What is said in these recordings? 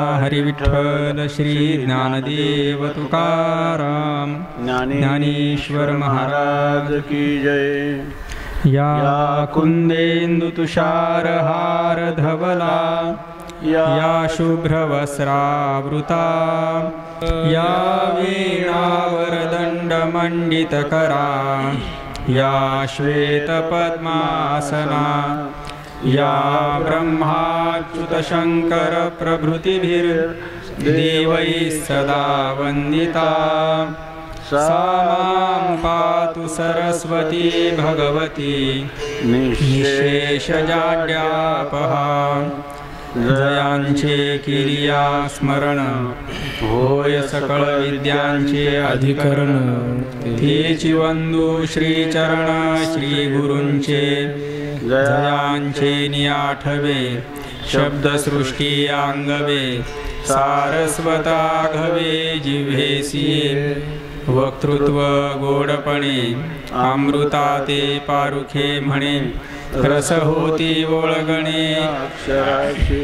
हरि विठ्ठल श्री ज्ञानदेव तुकाराम ज्ञानेश्वर महाराज की जय। या कुंदेन्दु तुषार हार धवला या शुभ्रवस्त्रावृता या वीणावरदंड मंडितकरा या श्वेत पद्मासना या ब्रह्माच्युत शंकर प्रभृतिभिर्देवैः सदा वन्दिता सा मां पातु सरस्वती भगवती निःशेषजाड्यापहा। जयांचे किरिया स्मरण होय सकळ विद्यांचे अधिकरण तेची वंदू श्रीचरण श्री गुरूंचे जयांचे नियाठवे शब्दसृष्टी अंगवे सारस्वताघवे जिव्हेसी वक्तृत्व गोडपणे अमृता ते पारुखे म्हणे रस होती ओळगणे अक्षराचे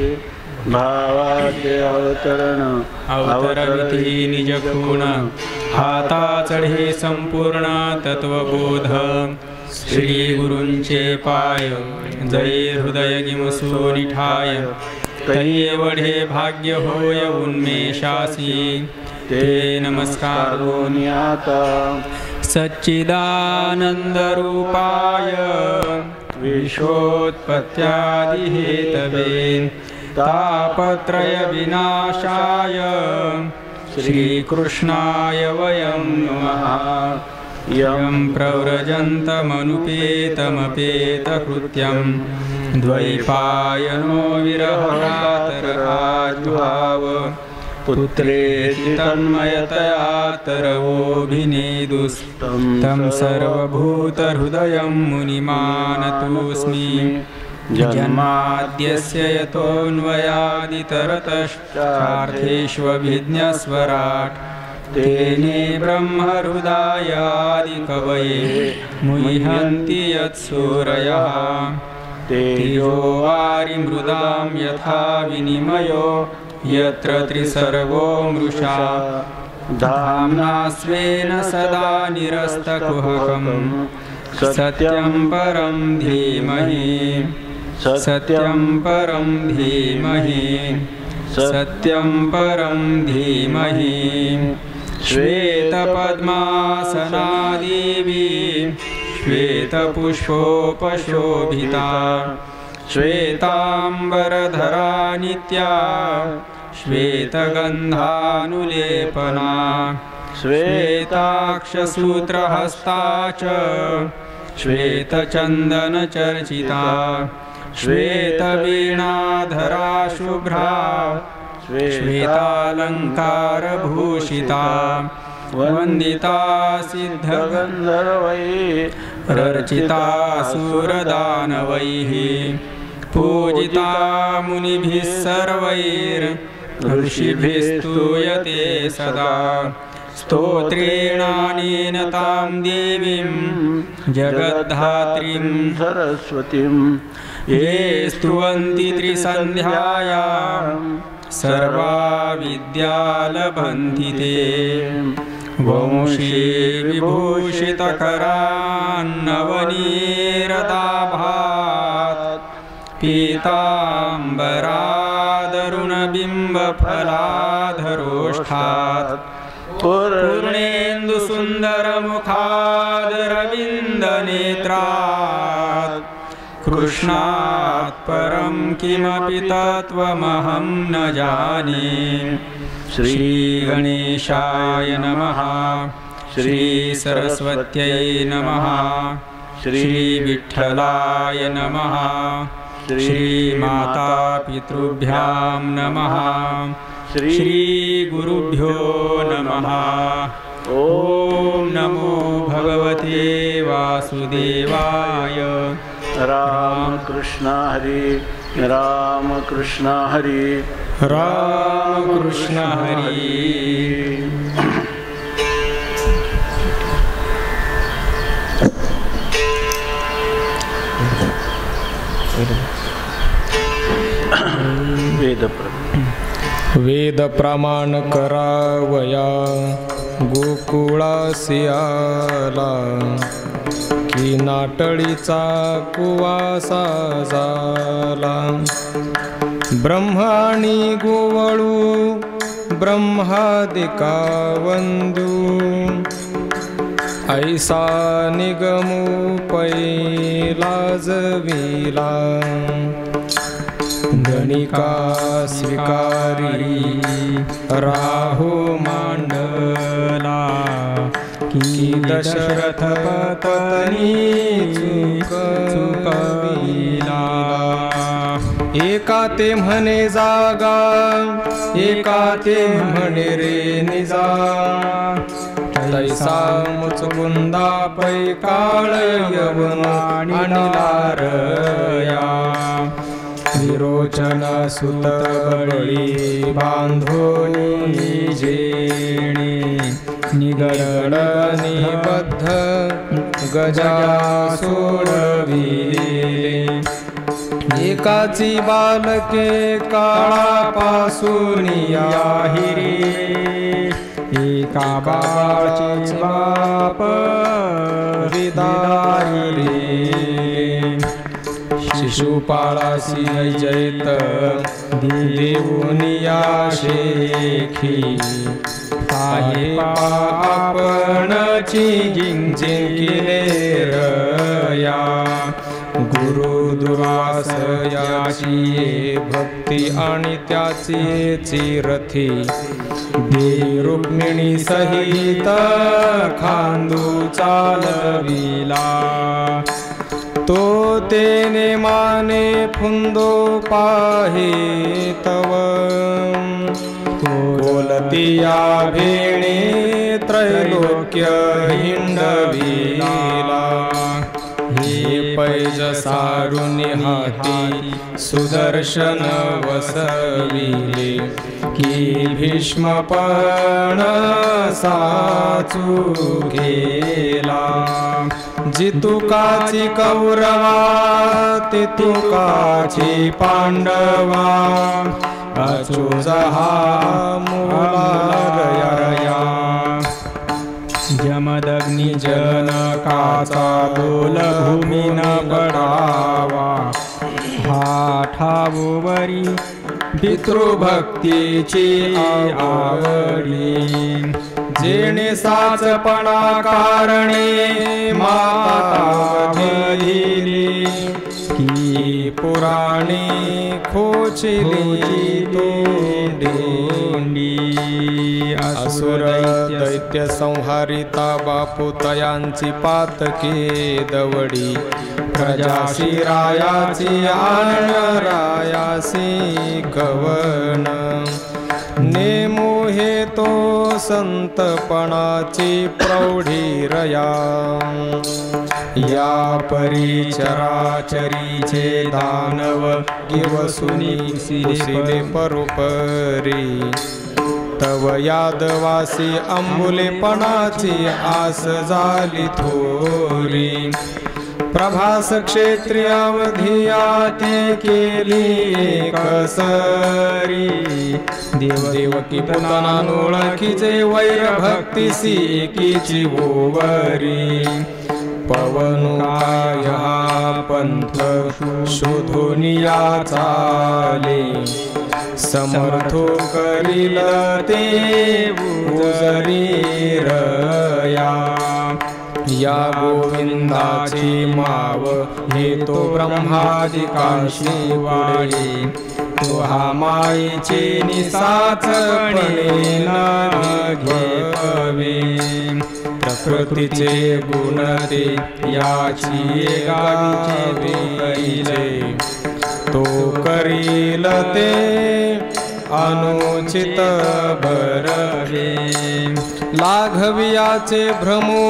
भावाचे अवतरविधी निज खूण हाता चढे संपूर्ण तत्वबोध श्री गुरूंचे पाय जय हृदय गिमसू निठाय तै एवढे भाग्य होय उन्मेषासी ते नमस्कारो नियाता सच्चिदानंद रूपाय विश्वोत्पत्त्यादि हेतवे तापत्रय विनाशाय श्रीकृष्णाय वयं नमः। यं प्रव्रजन्तमनुपेतमपेतकृत्यं द्वैपायनो विरहातराजुहाव पुत्रेति तन्मयतया तरवोऽभिनेदुस्तं तं सर्वभूतहृदयं मुनिमानतोऽस्मि। जन्माद्यस्य यतोऽन्वयादितरतश्चार्थेष्वभिज्ञस्वराट् तेने ब्रह्महृदायादिकवये मुह्यन्ति यत्सूरयः। तेजो वारिमृदां यथा विनिमयो यत्र त्रिसर्गो मृषा धाम्ना स्वेन सदा निरस्तकुहकं सत्यं परं धीमहि सत्यं परं धीमहि सत्यं परं धीमहि। श्वेतपद्मासना देवी श्वेतपुष्पोपशोभिता श्वेतांबरधरा नित्या श्वेतगन्धानुलेपना श्वेताक्षसूत्रहस्ता च श्वेतचन्दनचर्चिता श्वेतवीणाधरा शुभ्रा श्वेतालङ्कारभूषिता वन्दिता सिद्धगन्धर्वैः रचिता सुरदानवैः पूजिता मुनिभिः सर्वैर्ऋषिभिस्तूयते सदा। स्तोत्रेणानेन तां देवीं जगद्धात्रीं सरस्वतीं ये स्तुवन्ति त्रिसन्ध्यायां सर्वा विद्यालभन्ति ते। वंशी विभूषितकरान्नवनीरदाभात् पीताम्बरादरुणबिम्बफलाधरोष्ठात् पूर्णेन्दुसुन्दरमुखादरविन्दनेत्रात् कृष्णात् परं किमपि तत्त्वमहं न जाने। श्रीगणेशाय नमः श्रीसरस्वत्यै नमः श्रीविठ्ठलाय नमः श्रीमातापितृभ्यां नमः श्रीगुरुभ्यो नमः। ॐ नमो भगवते वासुदेवाय। राम कृष्ण हरि राम कृष्ण हरि राम कृष्ण हरि। वेद वेद प्रमाण करावया गोकुळासी आला, की नाटळीचा कुवासा झाला. ब्रह्म आणि गोवळू ब्रह्मादिका वंदू, ऐसा निगमू पैला जविला. गणिका स्वीकारी राहू मांडला, की दशरथ पत्नी चुकविला. एका ते म्हणे जागा, एका ते म्हणे रे निजा, तैसा मुचकुंदा पै काळ यवन आणिलारया. विरोचन सुत बळी बांधोनी जेणे, निगड निबद्ध गजा सोडविले. एकाची बालके काळापासून याहिरे, एका बाळाचे बाप विदारिले. शिशुपाळासी जैत देऊनिया शेखी, आपणची जिंकिले रया. गुरु दुर्वासयाची भक्ती आणि त्याची चिरथी, दे रुक्मिणी सहित खांदू चालविला. तो तेने माने फुंदो पाहे तव, बोलतिया भेणे त्रैलोक्य हिंडविला. हे पैज सारुनि हाती सुदर्शन वसविले, की भीष्मपण साचू गेला. जितुकाची कौरवा तितुकाची पांडवा, अचूजहा मुलारया. जमदग्नि जनकाचा बोल भूमीन पडावा, हा ठावोवरी पितृभक्तीची आवडी. जेणे साचपणा कारणे माता दिली, की पुराणे खोचली तोंडी. असुर दैत्य संहारिता बापू तयांची पातके दवडी. प्रजाशी रायाची आण रायासी कवन, नेमो हे तो संतपणाची प्रौढी रया. या परिचराचरीचे दानव गिवसुनी सिले परोपरी. तव यादवासी अंबुलेपणाची आस झाली थोरी. प्रभास क्षेत्रीय अवधियाते केली कसरी. देवदेवकी पुतना नोळखीचे वैर भक्तीसी एकीची ओवरी. पवनु काय हा पंथ शोधुनिया चाले, समर्थो करील ते उजरी रया. या गोविंदाची माव हे तो ब्रह्मादिकांशी वाळी. तो हा माईचे निसाचपणे न घेतवे. प्रकृतीचे गुण ते याची गावीचे करीले. तो करील ते अनुचित भरवे. लाघवियाचे भ्रमू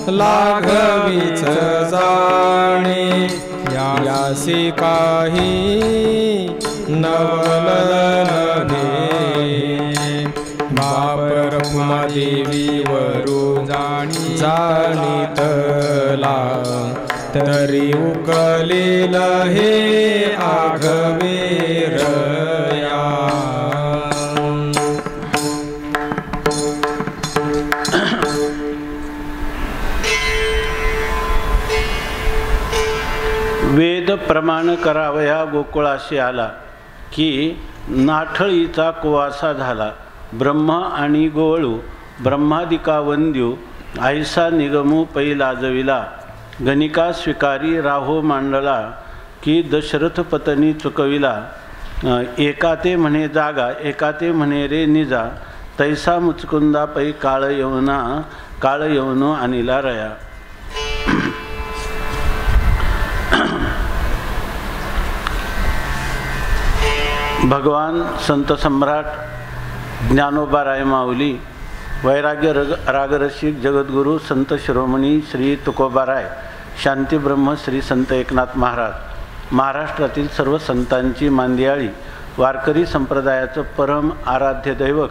लाघवीच जाणे. यासी काही नवलन दे. बापर उमादेवी वरू जाणीतला. तरी उकलेल हे आघवेरया. प्रमाण करावया गोकुळाशी आला, की नाठळीचा कुवासा झाला. ब्रह्म आणि गोवळू ब्रह्मादिका वंद्यू ऐसा निगमू पै लाजविला. गणिका स्वीकारी राहो मांडला, की दशरथ पतनी चुकविला. एका ते म्हणे जागा, एका ते म्हणे रे निजा. तैसा मुचकुंदा पै काळ येऊन आणिला रया. भगवान संत सम्राट ज्ञानोबा राय माऊली, वैराग्य रागरसिक जगद्गुरू संत शिरोमणी श्री तुकोबाराय, शांतीब्रह्म श्री संत एकनाथ महाराज, महाराष्ट्रातील सर्व संतांची मांदियाळी, वारकरी संप्रदायाचं परम आराध्य दैवत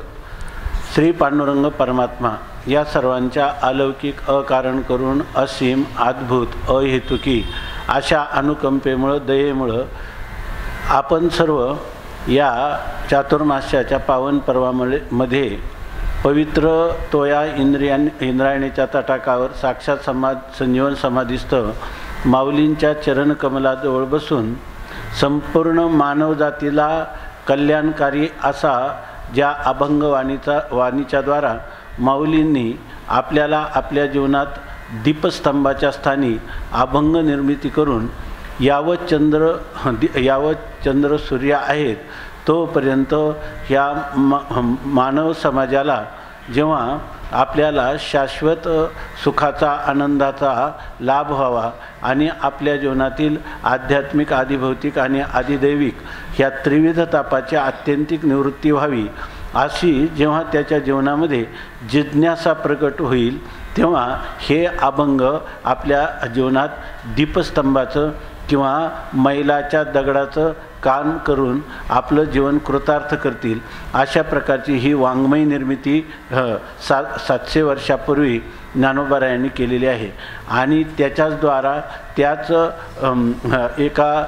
श्री पांडुरंग परमात्मा, या सर्वांच्या अलौकिक अकारण करून असीम अद्भुत अहेतुकी अशा अनुकंपेमुळं दयेमुळं आपण सर्व या चातुर्मास्याच्या पावन पर्वामध्ये पवित्र तोया इंद्रायणीच्या तटाकावर साक्षात संजीवन समाधीस्थ माऊलींच्या चरणकमलाजवळ बसून संपूर्ण मानवजातीला कल्याणकारी असा ज्या वाणीच्या द्वारा माऊलींनी आपल्याला आपल्या जीवनात दीपस्तंभाच्या स्थानी अभंग निर्मिती करून यावत चंद्र सूर्य आहेत तोपर्यंत ह्या मानव समाजाला जेव्हा आपल्याला शाश्वत सुखाचा आनंदाचा लाभ व्हावा आणि आपल्या जीवनातील आध्यात्मिक आदिभौतिक आणि आदिदैविक ह्या त्रिविध तापाची आत्यंतिक निवृत्ती व्हावी अशी जेव्हा त्याच्या जीवनामध्ये जिज्ञासा प्रकट होईल, तेव्हा हे अभंग आपल्या जीवनात दीपस्तंभाचं किंवा मैलाच्या दगडाचं काम करून आपलं जीवन कृतार्थ करतील. अशा प्रकारची ही वाङ्मय निर्मिती 700 वर्षापूर्वी ज्ञानोबारायांनी केलेली आहे. आणि त्याच्याचद्वारा त्याच एका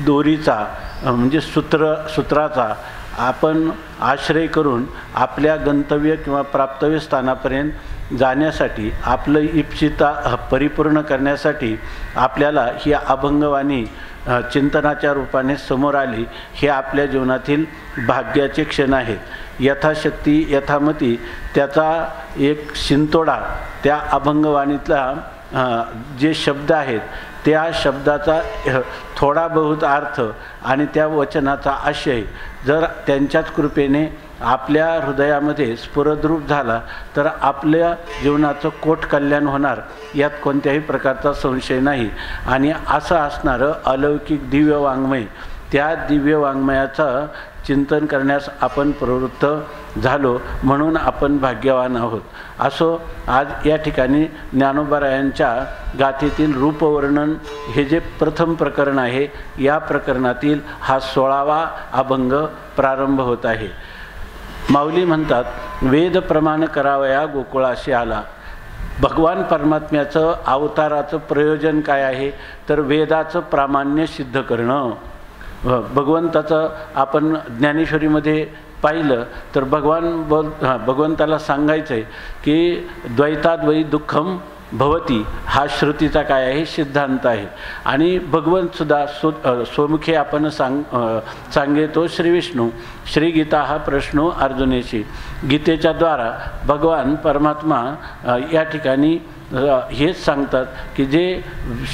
दोरीचा म्हणजे सूत्राचा आपण आश्रय करून आपल्या गंतव्य किंवा प्राप्तव्य स्थानापर्यंत जाण्यासाठी आपलं इप्सिता परिपूर्ण करण्यासाठी आपल्याला ही अभंगवाणी चिंतनाच्या रूपाने समोर आली. हे आपल्या जीवनातील भाग्याचे क्षण आहेत. यथाशक्ती यथामती त्याचा एक शिंतोडा त्या अभंगवाणीतला जे शब्द आहेत त्या शब्दाचा थोडा बहुत अर्थ आणि त्या वचनाचा आशय जर त्यांच्याच कृपेने आपल्या हृदयामध्ये स्फुरद्रूप झाला तर आपल्या जीवनाचं कोट कल्याण होणार यात कोणत्याही प्रकारचा संशय नाही. आणि असं असणारं अलौकिक दिव्य वाङ्मय, त्या दिव्य वाङ्मयाचं चिंतन करण्यास आपण प्रवृत्त झालो म्हणून आपण भाग्यवान आहोत. असो, आज या ठिकाणी ज्ञानोबारायांच्या गाथेतील रूपवर्णन हे जे प्रथम प्रकरण आहे, या प्रकरणातील हा 16वा अभंग प्रारंभ होत आहे. माऊली म्हणतात, वेद प्रमाण करावया गोकुळाशी आला. भगवान परमात्म्याचं अवताराचं प्रयोजन काय आहे तर वेदाचं प्रामाण्य सिद्ध करणं. भगवंताचं आपण ज्ञानेश्वरीमध्ये पाहिलं तर भगवंताला सांगायचं आहे की द्वैताद्वै दुःखम भवती, हा श्रुतीचा काय आहे सिद्धांत आहे. आणि भगवंतसुद्धा स्वमुखे आपण सांगेतो श्री विष्णू, श्री गीता हा प्रश्नो अर्जुनेशी. गीतेच्या द्वारा भगवान परमात्मा या ठिकाणी हेच सांगतात की जे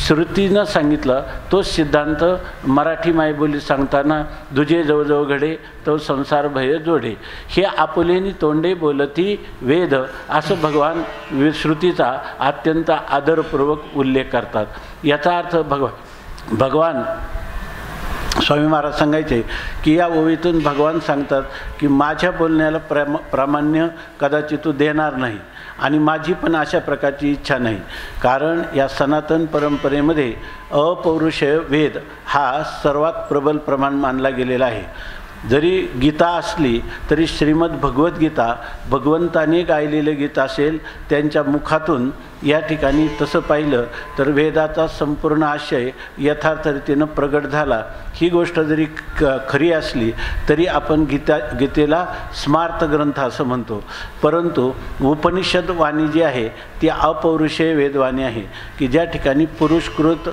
श्रुतीनं सांगितलं तोच सिद्धांत मराठी मायबोलीत सांगताना दुजे जवळजवळ घडे तो संसार भय जोडे, हे आपुलेनी तोंडे बोलती वेद, असं भगवान श्रुतीचा अत्यंत आदरपूर्वक उल्लेख करतात. याचा अर्थ भगवान स्वामी महाराज सांगायचे की या ओवीतून भगवान सांगतात की माझ्या बोलण्याला प्रामाण्य कदाचित तू देणार नाही आणि माझी पण अशा प्रकारची इच्छा नाही. कारण या सनातन परंपरेमध्ये अपौरुषेय वेद हा सर्वात प्रबल प्रमाण मानला गेलेला आहे. जरी गीता असली तरी श्रीमद भगवद्गीता भगवंताने गायलेलं गीत असेल त्यांच्या मुखातून या ठिकाणी तसं पाहिलं तर वेदाचा संपूर्ण आशय यथार्थरीतीनं प्रगट झाला. ही गोष्ट जरी खरी असली तरी आपण गीतेला स्मार्त ग्रंथ असं म्हणतो. परंतु उपनिषद वाणी जी आहे ती अपौरुषेय वेदवाणी आहे की ज्या ठिकाणी पुरुषकृत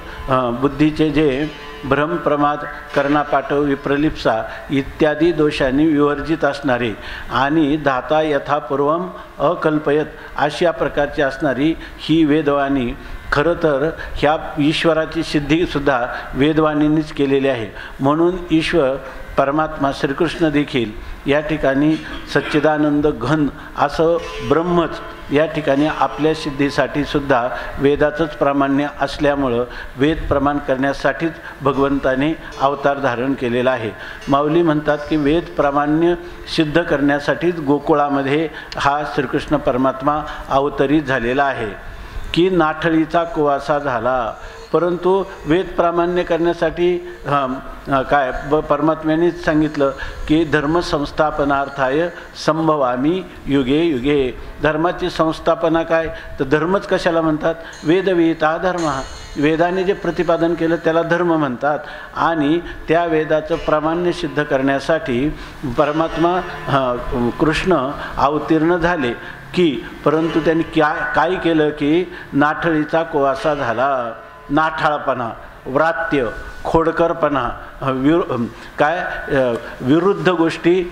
बुद्धीचे जे भ्रम प्रमाद कर्णापाठव विप्रलिप्सा इत्यादी दोषांनी विवर्जित असणारे आणि धाता यथापूर्वम अकल्पयत अशा प्रकारची असणारी ही वेदवाणी खरं तर ह्या ईश्वराची सिद्धीसुद्धा वेदवाणींनीच केलेली आहे. म्हणून ईश्वर परमात्मा श्रीकृष्ण देखील या ठिकाणी सच्चिदानंद घन असं ब्रह्मच या ठिकाणी आपल्या सिद्धीसाठी सुद्धा वेदाचंच प्रामाण्य असल्यामुळं वेद प्रमाण करण्यासाठीच भगवंताने अवतार धारण केलेला आहे. माऊली म्हणतात की वेद प्रामाण्य सिद्ध करण्यासाठीच गोकुळामध्ये हा श्रीकृष्ण परमात्मा अवतरित झालेला आहे की नाठळीचा कुवासा झाला. परंतु वेद प्रामाण्य करण्यासाठी काय परमात्म्यानेच सांगितलं की धर्मसंस्थापनार्थाय संभवामी युगे युगे. धर्माची संस्थापना काय तर धर्मच कशाला म्हणतात? वेदविहिता धर्म. वेदाने जे प्रतिपादन केलं त्याला धर्म म्हणतात. आणि त्या वेदाचं प्रामाण्य सिद्ध करण्यासाठी परमात्मा कृष्ण अवतीर्ण झाले की परंतु त्यांनी काय केलं की नाठळीचा कुवासा झाला. नाठाळपणा, व्रात्य, खोडकरपणा, विरुद्ध गोष्टी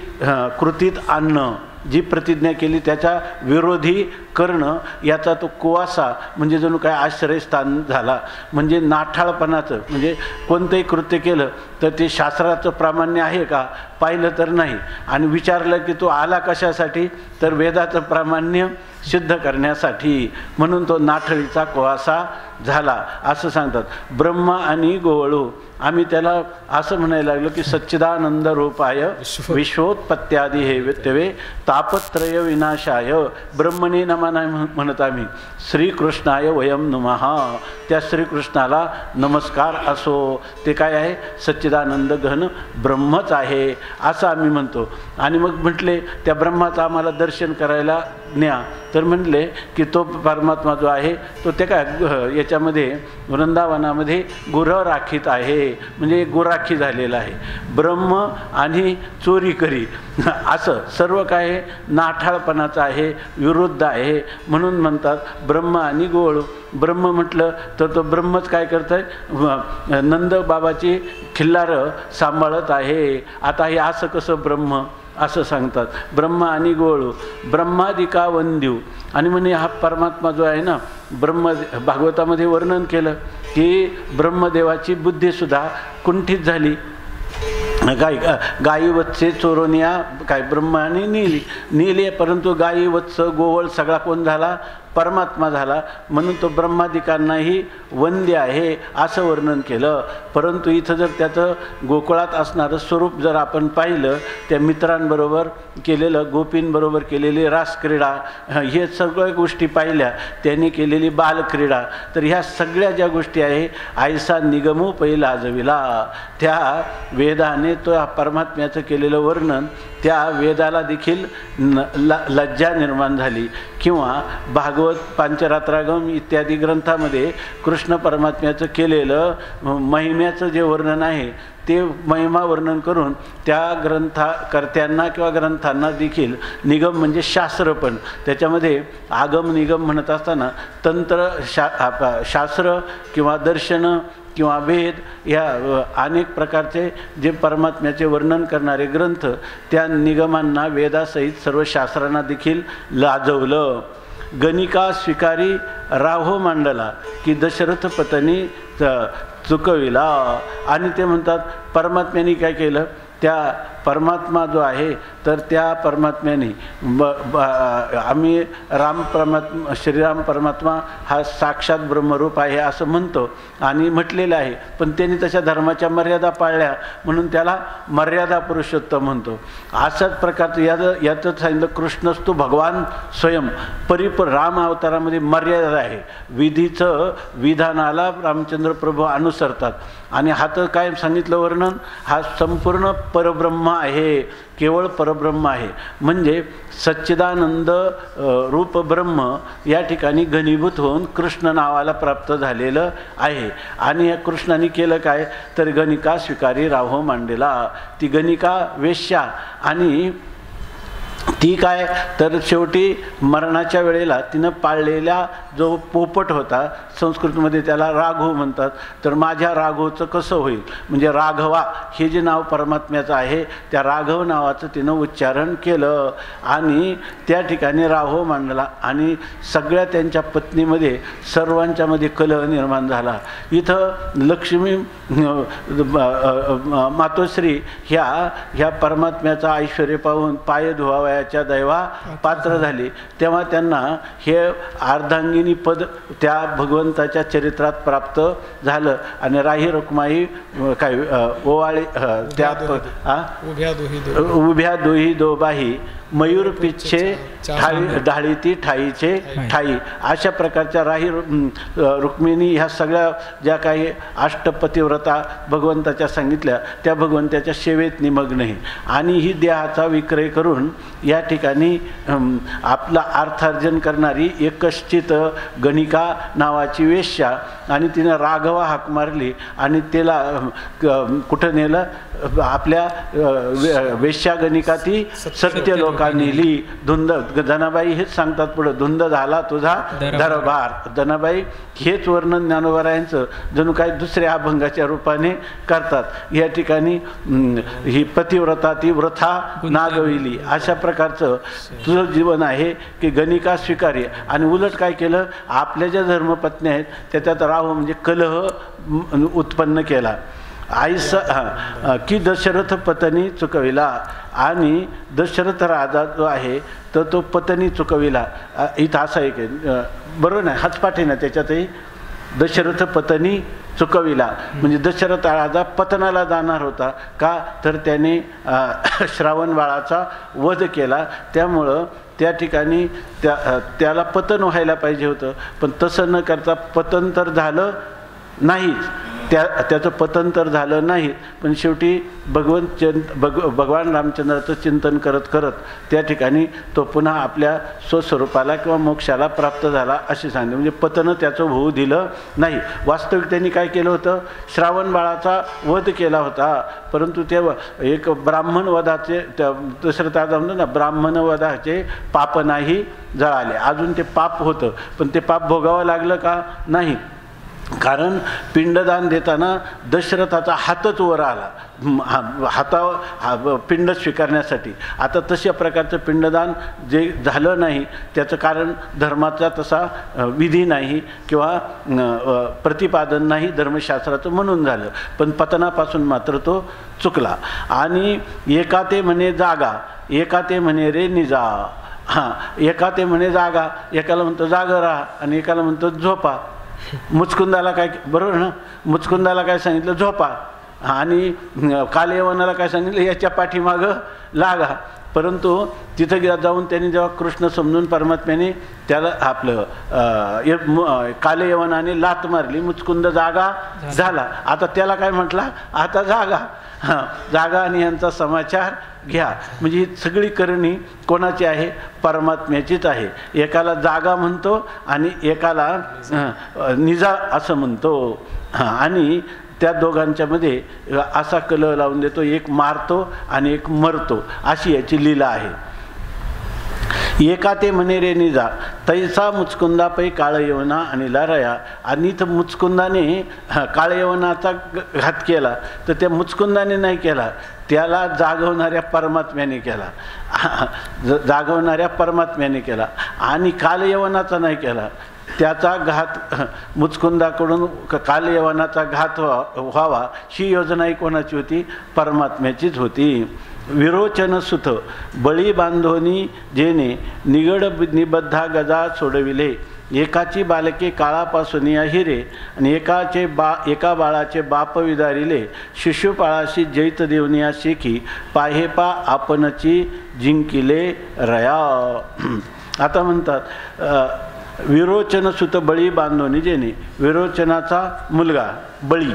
कृतीत आणणं, जी प्रतिज्ञा केली त्याच्या विरोधी करणं, याचा तो कुवासा म्हणजे जणू काय आश्रयस्थान झाला. म्हणजे नाठाळपणाचं म्हणजे कोणतंही कृत्य केलं तर ते शास्त्राचं प्रामाण्य आहे का पाहिलं तर नाही. आणि विचारलं की तो आला कशासाठी तर वेदाचं प्रामाण्य सिद्ध करण्यासाठी. म्हणून तो नाठळीचा कुवासा झाला असं सांगतात. ब्रह्म आणि गोवळू आम्ही त्याला असं म्हणायला लागलो की सच्चिदानंद रूपाय विश्वोत्पत्त्यादी हे व्यत्यवे तापत्रय विनाशाय ब्रह्मणे नमः म्हणत आम्ही श्रीकृष्णाय वयम नमः. त्या श्रीकृष्णाला नमस्कार असो. ते काय आहे? सच्चिदानंद घन ब्रह्मच आहे असं आम्ही म्हणतो. आणि मग म्हटले त्या ब्रह्माचं आम्हाला दर्शन करायला न्या. तर म्हटले की तो परमात्मा जो आहे तो ते काय याच्यामध्ये वृंदावनामध्ये गुरं राखीत आहे म्हणजे गुराखी झालेला आहे. ब्रह्म आणि चोरी करी असं सर्व काय नाठाळपणाचं आहे, विरुद्ध आहे. म्हणून म्हणतात ब्रह्म आणि गोळ. ब्रह्म म्हटलं तर तो ब्रह्मच काय करत आहे? नंद बाबाची खिल्लारं सांभाळत आहे. आता हे असं कसं ब्रह्म असं सांगतात. ब्रह्म आणि गोळू ब्रह्मादिका वंद्यू. आणि म्हणे हा परमात्मा जो आहे ना ब्रह्म भागवतामध्ये वर्णन केलं की ब्रह्मदेवाची बुद्धीसुद्धा कुंठित झाली. गाई वत्से चोरोनिया काय ब्रह्माने नेली परंतु गाई वत्स गोवळ सगळा कोण झाला? परमात्मा झाला. म्हणून तो ब्रह्मादिकांनाही वंद्य आहे असं वर्णन केलं. परंतु इथं जर त्याचं गोकुळात असणारं स्वरूप जर आपण पाहिलं त्या मित्रांबरोबर केलेलं गोपींबरोबर केलेली रासक्रीडा हे सगळ्या गोष्टी पाहिल्या त्यांनी केलेली बालक्रीडा तर ह्या सगळ्या ज्या गोष्टी आहे आयसा निगमो पहिला जविला. त्या वेदाने तो परमात्म्याचं केलेलं वर्णन त्या वेदाला देखील लज्जा निर्माण झाली. किंवा भागवत पांचरात्रागम इत्यादी ग्रंथामध्ये कृष्ण परमात्म्याचं केलेलं महिम्याचं जे वर्णन आहे ते महिमा वर्णन करून त्या ग्रंथकर्त्यांना किंवा ग्रंथांना देखील निगम म्हणजे शास्त्र पण त्याच्यामध्ये आगम निगम म्हणत असताना तंत्र शास्त्र किंवा दर्शन किंवा वेद या अनेक प्रकारचे जे परमात्म्याचे वर्णन करणारे ग्रंथ त्या निगमांना वेदासहित सर्व शास्त्रांना देखील लाजवलं. गणिका स्वीकारी राहो मांडला की दशरथ पत्नी चुकविला. आणि ते म्हणतात परमात्म्याने काय केलं? त्या परमात्मा जो आहे तर त्या परमात्म्याने आम्ही श्रीराम परमात्मा हा साक्षात ब्रह्मरूप आहे असं म्हणतो आणि म्हटलेलं आहे. पण त्यांनी तशा धर्माच्या मर्यादा पाळल्या म्हणून त्याला मर्यादा पुरुषोत्तम म्हणतो. अशाच प्रकारचं यातच सांगितलं कृष्णस्तु भगवान स्वयं राम अवतारामध्ये मर्यादा आहे. विधीचं विधानाला रामचंद्र प्रभू अनुसरतात. आणि हा तर काय सांगितलं वर्णन? हा संपूर्ण परब्रह्म आहे, केवळ परब्रह्म आहे. म्हणजे सच्चिदानंद रूप ब्रह्म या ठिकाणी घनीभूत होऊन कृष्ण नावाला प्राप्त झालेलं आहे. आणि या कृष्णाने केलं काय तर गणिका स्वीकारी राहो मांडलेला. ती गणिका वेश्या आणि ती काय तर शेवटी मरणाच्या वेळेला तिनं पाळलेला जो पोपट होता, संस्कृतमध्ये त्याला राघव म्हणतात, तर माझ्या राघवचं कसं होईल, म्हणजे राघवा हे जे नाव परमात्म्याचं आहे त्या राघव नावाचं तिनं उच्चारण केलं आणि त्या ठिकाणी राघव मांडला आणि सगळ्या त्यांच्या पत्नीमध्ये सर्वांच्यामध्ये कलह निर्माण झाला. इथं लक्ष्मी मातोश्री ह्या परमात्म्याचा ऐश्वर्य पाहून पाय धुवावयाच्या दैवा पात्र झाली, तेव्हा त्यांना हे अर्धांगिनी पद त्या भगवंताच्या चरित्रात प्राप्त झालं आणि राही रुक्माई काय ओवाळी त्या उभ्या दोही दोबाही मयूर पिच्छे ढाळी ती ठाईचे ठाई, अशा प्रकारच्या राही रुक्मिणी ह्या सगळ्या ज्या काही अष्टपतिव्रता भगवंताच्या सांगितल्या त्या भगवंताच्या सेवेत निमग्न आहे आणि ही देहाचा विक्रय करून या ठिकाणी आपला अर्थार्जन करणारी एकश्चित गणिका नावाची वेश्या आणि तिनं राघवा हाक मारली आणि तिला कुठं नेलं, आपल्या वेश्या गणिका ती सत्य लोका नेली. धुंद जनाबाई हेच सांगतात पुढं, धुंद झाला तुझा दरबार. जनाबाई हेच वर्णन ज्ञानोबरायांचं जणू काही दुसऱ्या अभंगाच्या रूपाने करतात. या ठिकाणी ही पतिव्रता ती व्रथा नागविली, अशा प्रकारचं तुझं जीवन आहे की गणिका स्वीकार्य. आणि उलट काय केलं, आपल्या ज्या धर्मपत्नी आहेत त्याच्यात राहू म्हणजे कलह उत्पन्न केला. आईस की दशरथ पत्नी चुकविला आणि दशरथ राजा जो आहे तर तो पत्नी चुकविला. इथं असं एक बरोबर नाही, हाच पाठ आहे ना त्याच्यातही, दशरथ पत्नी चुकविला म्हणजे दशरथ राजा पतनाला जाणार होता का तर त्याने श्रावण बाळाचा वध केला, त्यामुळं त्या ठिकाणी त्याला पतन व्हायला पाहिजे होतं, पण तसं न करता पतन तर झालं नाहीच, त्याचं पतन तर झालं नाही, पण शेवटी भगवान रामचंद्राचं चिंतन करत करत त्या ठिकाणी तो पुन्हा आपल्या स्वस्वरूपाला किंवा मोक्षाला प्राप्त झाला असे सांगते. म्हणजे पतन त्याचं होऊ दिलं नाही. वास्तविक त्यांनी काय केलं होतं, श्रावण बाळाचा वध केला होता, परंतु ते एक ब्राह्मण वधाचे दशरथ राजा म्हणतो ना, ब्राह्मण वधाचे पाप नाही जळाले. अजून ते पाप होतं पण ते पाप भोगावं लागलं का नाही, कारण पिंडदान देताना दशरथाचा हातच वर आला पिंड स्वीकारण्यासाठी. आता तशा प्रकारचं पिंडदान जे झालं नाही त्याचं कारण धर्माचा तसा विधी नाही किंवा प्रतिपादन नाही धर्मशास्त्राचं म्हणून झालं, पण पतनापासून मात्र तो चुकला. आणि एका ते म्हणे जागा, एका ते म्हणे रे निजा. एका ते म्हणे जागा, एकाला म्हणतो जागं राहा आणि एकाला म्हणतो झोपा. मुचकुंदाला काय, बरोबर ना, मुचकुंदाला काय सांगितलं, झोपा, आणि कालयवनाला काय सांगितलं, याच्या पाठीमागं लागा. परंतु तिथं जाऊन त्यांनी जेव्हा कृष्ण समजून परमात्म्याने त्याला आपलं कालयवनाने लात मारली, मुचकुंद जागा झाला. आता त्याला काय म्हटला, आता जागा, जागा आणि यांचा समाचार घ्या. म्हणजे ही सगळी करणी कोणाची आहे, परमात्म्याचीच आहे. एकाला जागा म्हणतो आणि एकाला निजा असं म्हणतो, आणि त्या दोघांच्या मध्ये असा कलह लावून देतो, एक मारतो आणि एक मरतो, अशी याची लीला आहे. एका ते म्हणे रे निजा तैसा मुचकुंदा पै काळयवना आणि लारया. आणि इथं मुचकुंदाने काळयवनाचा घात केला तर त्या मुचकुंदाने नाही केला, त्याला जागवणाऱ्या परमात्म्याने केला, जागवणाऱ्या परमात्म्याने केला. आणि कालयवनाचा नाही केला, त्याचा घात मुचकुंदाकडून कालयवनाचा घात व्हावा ही योजनाही कोणाची होती, परमात्म्याचीच होती. विरोचन सुत बळी बांधोनी जेने निगड निबद्धा गजा सोडविले. एकाची बालके काळापासून या हिरे आणि एका बाळाचे बाप विदारिले. शिशुपाळाशी जैत देवनिया शेखी पाहेपा आपणची जिंकिले रया. आता म्हणतात विरोचन सुत बळी बांधोनी जेने, विरोचनाचा मुलगा बळी,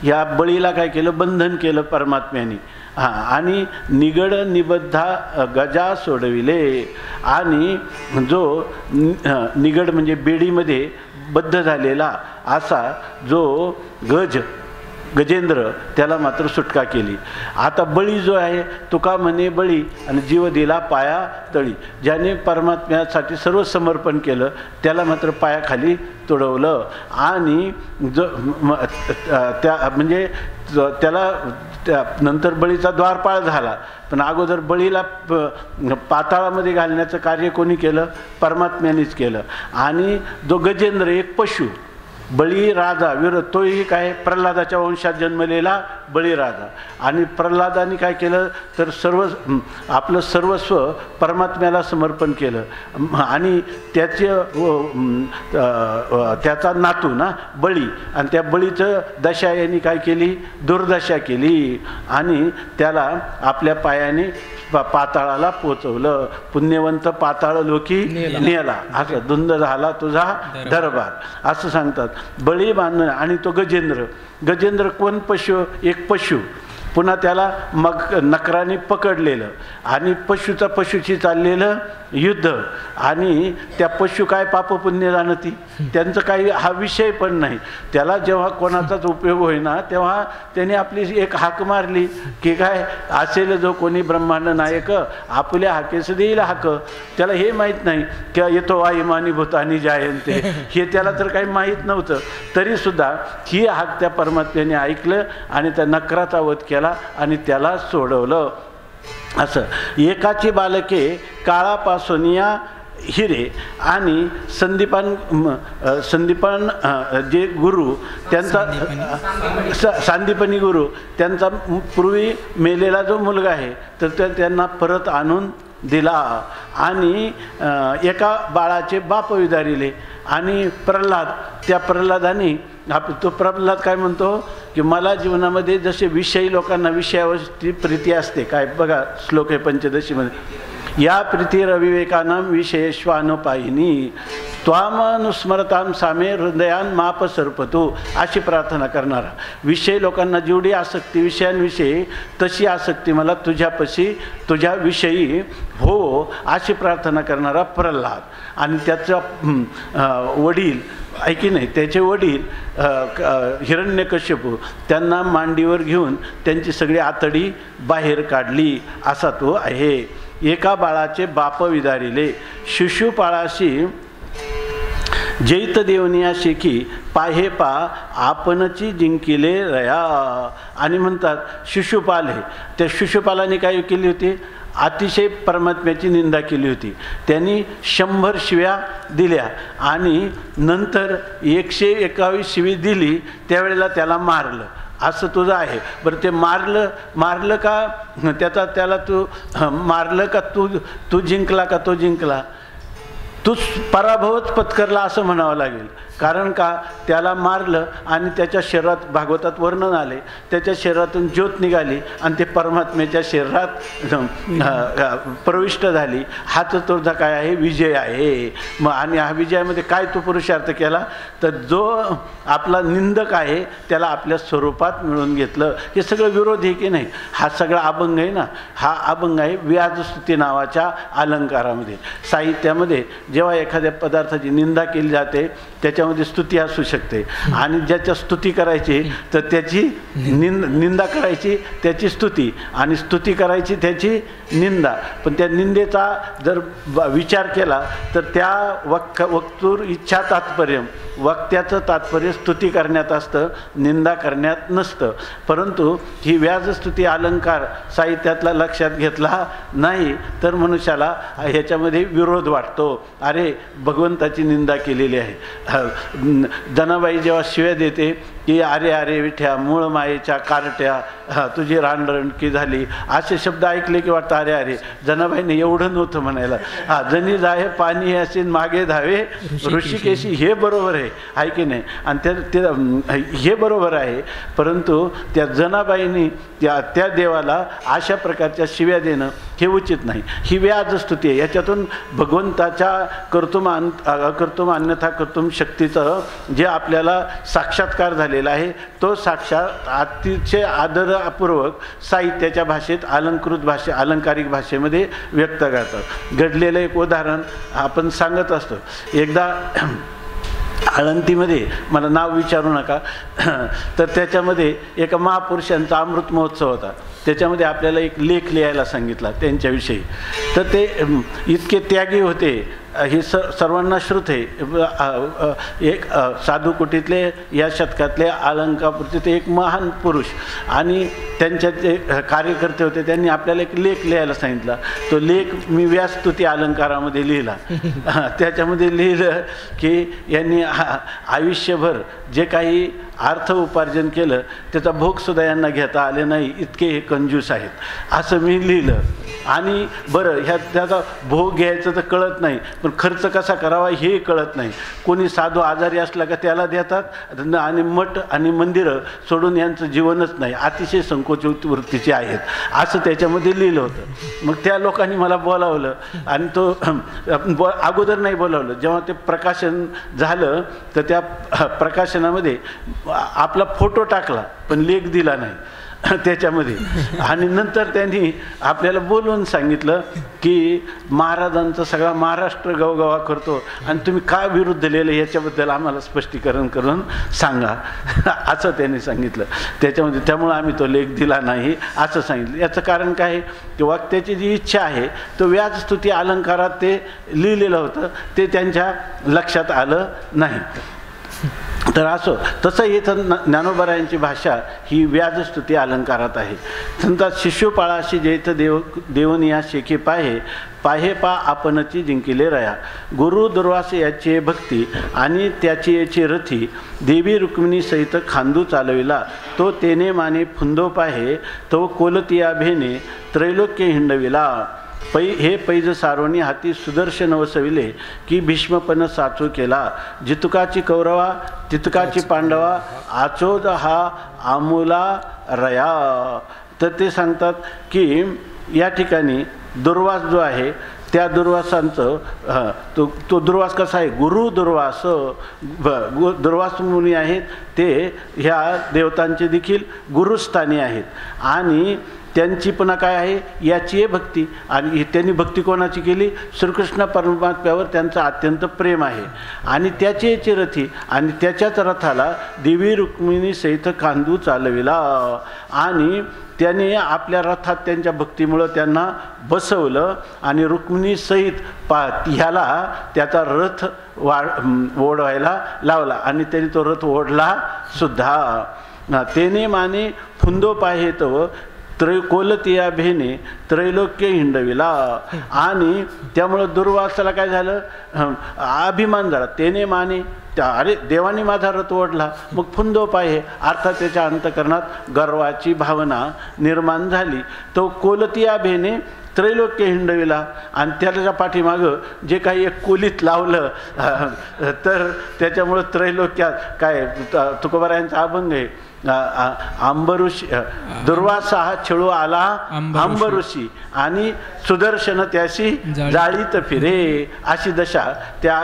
या बळीला काय केलं, बंधन केलं परमात्म्याने. आणि निगड निबद्धा गजा सोडविले. आणि जो निगड म्हणजे बेडीमध्ये बद्ध झालेला असा जो गज गजेंद्र त्याला मात्र सुटका केली. आता बळी जो आहे, तुका म्हणे बळी आणि जीव दिला पाया तळी. ज्याने परमात्म्यासाठी सर्व समर्पण केलं त्याला मात्र पायाखाली तुडवलं. आणि जो त्या म्हणजे त्याला नंतर बळीचा द्वारपाळ झाला, पण अगोदर बळीला पाताळामध्ये घालण्याचं कार्य कोणी केलं? परमात्म्यानेच केलं. आणि जो गजेंद्र एक पशु, बळी राजा विरोध, तोही काय प्रल्हादाच्या वंशात जन्मलेला बळीराजा. आणि प्रल्हादाने काय केलं तर आपलं सर्वस्व परमात्म्याला समर्पण केलं. आणि त्याचा नातू ना बळी, आणि त्या बळीचं दशा यांनी काय केली? दुर्दशा केली. आणि त्याला आपल्या पायाने पाताळाला पोचवलं. पुण्यवंत पाताळ लोकी नेला, असं धुंद झाला तुझा दरबार असं सांगतात. बळी बांधणं. आणि तो गजेंद्र कोण? पशु, एक पशु. पुन्हा त्याला मग नकराने पकडलेलं आणि पशुची चाललेलं युद्ध. आणि त्या पशु काय पापपुण्य जाणती, त्यांचं काही हा विषय पण नाही. त्याला जेव्हा कोणाचाच उपयोग होईना तेव्हा त्याने आपली एक हाक मारली की काय असेल जो कोणी ब्रह्मांड नायक, आपल्या हाकेस देईल हाक. त्याला हे माहीत नाही की येतो वा इमानी भूतानी जायंते, हे त्याला तर काही माहीत नव्हतं. तरीसुद्धा ही हाक त्या परमात्म्याने ऐकलं आणि त्या नकराचा वध केला आणि त्याला सोडवलं. असं एकाची बालके काळापासून या हिरे. आणि संदीपान जे गुरु त्यांचा सांदीपनी गुरु त्यांचा पूर्वी मेलेला जो मुलगा आहे तर त्यांना परत आणून दिला. आणि एका बाळाचे बाप विदारिले. आणि त्या प्रल्हादाने तो प्रल्हाद काय म्हणतो की मला जीवनामध्ये जसे विषयी लोकांना विषयावरती प्रीती असते, काय बघा श्लोक आहे पंचदशीमध्ये, या प्रीतिरविवेकानां विषयेष्वानुपायिनी त्वामनुस्मरतां सामे हृदयान माप सर्पतो, अशी प्रार्थना करणारा. विषय लोकांना जेवढी आसक्ती विषयांविषयी तशी आसक्ती मला तुझ्याविषयी हो, अशी प्रार्थना करणारा प्रल्हाद. आणि त्याचा वडील ऐकी नाही, त्याचे वडील हिरण्यकश्यपू त्यांना मांडीवर घेऊन त्यांची सगळी आतडी बाहेर काढली, असा तो आहे. एका बाळाचे बाप विदारिले. शिशुपाळाशी जैत देवनिया शेकी पाहे पा आपणची जिंकिले रया. आणि म्हणतात शिशुपाल आहे, त्या शिशुपालाने काय केली होती? अतिशय परमात्म्याची निंदा केली होती. त्यांनी 100 शिव्या दिल्या आणि नंतर 121 शिवी दिली, त्यावेळेला त्याला मारलं. असं तुझं आहे. बरं ते मारलं का त्याला तू मारलं का तू जिंकला का तो जिंकला? तू पराभवच पत्करला असं म्हणावं लागेल. कारण का त्याला मारलं आणि त्याच्या शरीरात भागवतात वर्णन आले, त्याच्या शरीरातून ज्योत निघाली आणि ते परमात्म्याच्या शरीरात प्रविष्ट झाली. हाच तुझा काय आहे? विजय आहे. मग आणि ह्या विजयामध्ये काय तू पुरुषार्थ केला तर जो आपला निंदक आहे त्याला आपल्या स्वरूपात मिळवून घेतलं. हे सगळं विरोध आहे की नाही? हा सगळा अभंग आहे ना, हा अभंग आहे व्याजस्तुती नावाच्या अलंकारामध्ये. साहित्यामध्ये जेव्हा एखाद्या पदार्थाची निंदा केली जाते त्याच्यामध्ये स्तुती असू शकते, आणि ज्याच्या स्तुती करायची तर त्याची निंदा करायची त्याची स्तुती, आणि स्तुती करायची त्याची निंदा. पण त्या निंदेचा जर विचार केला तर त्या वक्तूर इच्छा तात्पर्य, वक्त्याचं तात्पर्य स्तुती करण्यात असतं, निंदा करण्यात नसतं. परंतु ही व्याजस्तुती अलंकार साहित्यातला लक्षात घेतला नाही तर मनुष्याला ह्याच्यामध्ये विरोध वाटतो. अरे भगवंताची निंदा केलेली आहे. जनाबाई जेव्हा शिव्या देते की अरे अरे विठ्या मूळ मायेच्या कारट्या तुझी रानरणकी झाली, असे शब्द ऐकले की वाटतं अरे अरे. जनाबाईने एवढं नव्हतं म्हणायला. जनी जाहे पाणी असे मागे धावे ऋषिकेशी, हे बरोबर आहे की नाही? आणि हे बरोबर आहे. परंतु त्या जनाबाईंनी त्या देवाला अशा प्रकारच्या शिव्या देणं हे उचित नाही. ही व्याजस्तुती आहे. याच्यातून भगवंताच्या कर्तुम अन्यथा कर्तुम शक्तीचं जे आपल्याला साक्षात्कार झालेला आहे तो साक्षात अतिशय आदरपूर्वक साहित्याच्या भाषेत अलंकृत अलंकारिक भाषेमध्ये व्यक्त करतात. घडलेलं एक उदाहरण आपण सांगत असतो. एकदा आळंदीमध्ये मला नाव विचारू नका तर त्याच्यामध्ये एका महापुरुषांचा अमृत महोत्सव होता. त्याच्यामध्ये आपल्याला एक लेख लिहायला सांगितला त्यांच्याविषयी. तर ते इतके त्यागी होते, हे सर्वांना श्रुत आहे. एक साधू कुटीतले या शतकातले अलंकापूरचे ते एक महान पुरुष आणि त्यांच्या जे कार्यकर्ते होते त्यांनी आपल्याला एक लेख लिहायला सांगितला. तो लेख मी व्यासस्तुती अलंकारामध्ये लिहिला. त्याच्यामध्ये लिहिलं की यांनी आयुष्यभर जे काही अर्थ उपार्जन केलं त्याचा भोगसुद्धा यांना घेता आले नाही, इतके हे कंजूस आहेत, असं मी लिहिलं. आणि बरं त्याचा भोग घ्यायचं तर कळत नाही, पण खर्च कसा करावा हे कळत नाही. कोणी साधू आजारी असला का त्याला देतात आणि मठ आणि मंदिरं सोडून यांचं जीवनच नाही, अतिशय संकोचित वृत्तीचे आहेत, असं त्याच्यामध्ये लिहिलं होतं. मग त्या लोकांनी मला बोलावलं आणि तो अगोदर नाही बोलावलं. जेव्हा ते प्रकाशन झालं तर त्या प्रकाशनामध्ये आपला फोटो टाकला पण लेख दिला नाही त्याच्यामध्ये. आणि नंतर त्यांनी आपल्याला बोलवून सांगितलं की महाराजांचा सगळा महाराष्ट्र गवगवा करतो आणि तुम्ही का विरुद्ध लिहिलं याच्याबद्दल आम्हाला स्पष्टीकरण करून सांगा असं त्यांनी सांगितलं त्याच्यामध्ये. त्यामुळं आम्ही तो लेख दिला नाही असं सांगितलं. याचं कारण काय आहे की वक्त्याची जी इच्छा आहे तो व्याजस्तुती अलंकारात ते लिहिलेलं होतं, ते त्यांच्या लक्षात आलं नाही. तर असो तसं इथं ज्ञानोबरायांची भाषा ही व्याजस्तुती अलंकारात आहे. संतात शिष्योपाळाशी जे इथं देवनिया शेके पाहे पा आपणची जिंकिले रया. गुरु दुर्वास याची भक्ती आणि त्याची याची रथी देवी रुक्मिणी सहित खांदू चालविला. तो तेने माने फुंदो पाहे तो कोलतिया भेने त्रैलोक्य हिंडविला. हे पैज सारोनी हाती सुदर्शन वसविले की भीष्मपण साचू केला. जितुकाची कौरवा तितकाची पांडवा आचोज हा आमुला रया. तर ते सांगतात की या ठिकाणी दुर्वास जो आहे त्या दुर्वासांचं तो दुर्वास कसा आहे, गुरु दुर्वास दुर्वास मुनी आहेत ते ह्या देवतांचे देखील गुरुस्थानी आहेत आणि त्यांची पुन्हा काय आहे याची भक्ती. आणि त्यांनी भक्ती कोणाची केली, श्रीकृष्ण परमात्म्यावर त्यांचं अत्यंत प्रेम आहे आणि त्याची याची रथी आणि त्याच्याच रथाला देवी रुक्मिणी सहित खांदू चालविला. आणि त्याने आपल्या रथात त्यांच्या भक्तीमुळं त्यांना बसवलं आणि रुक्मिणी सहित ह्याला त्याचा रथ ओढवायला लावला आणि त्याने तो रथ ओढला सुद्धा. तेने माने फुंदो पाहेत कोलतिया भेने त्रैलोक्य हिंडविला. आणि त्यामुळं दुर्वासाला काय झालं, अभिमान झाला. तेने माने अरे देवाने माझा रथ ओढला. मग फुंदो पाहे अर्थात त्याच्या अंतकरणात गर्वाची भावना निर्माण झाली. तो कोलतिया भेने त्रैलोक्य हिंडविला आणि त्याच्या पाठीमागं जे काही एक कोलीत लावलं तर त्याच्यामुळं त्रैलोक्यात काय तुकोबारायांचा अभंग आहे, अंबऋषी दुर्वासा हा छळू आला अंबऋषी आणि सुदर्शन त्याशी जाळीत फिरे. अशी दशा त्या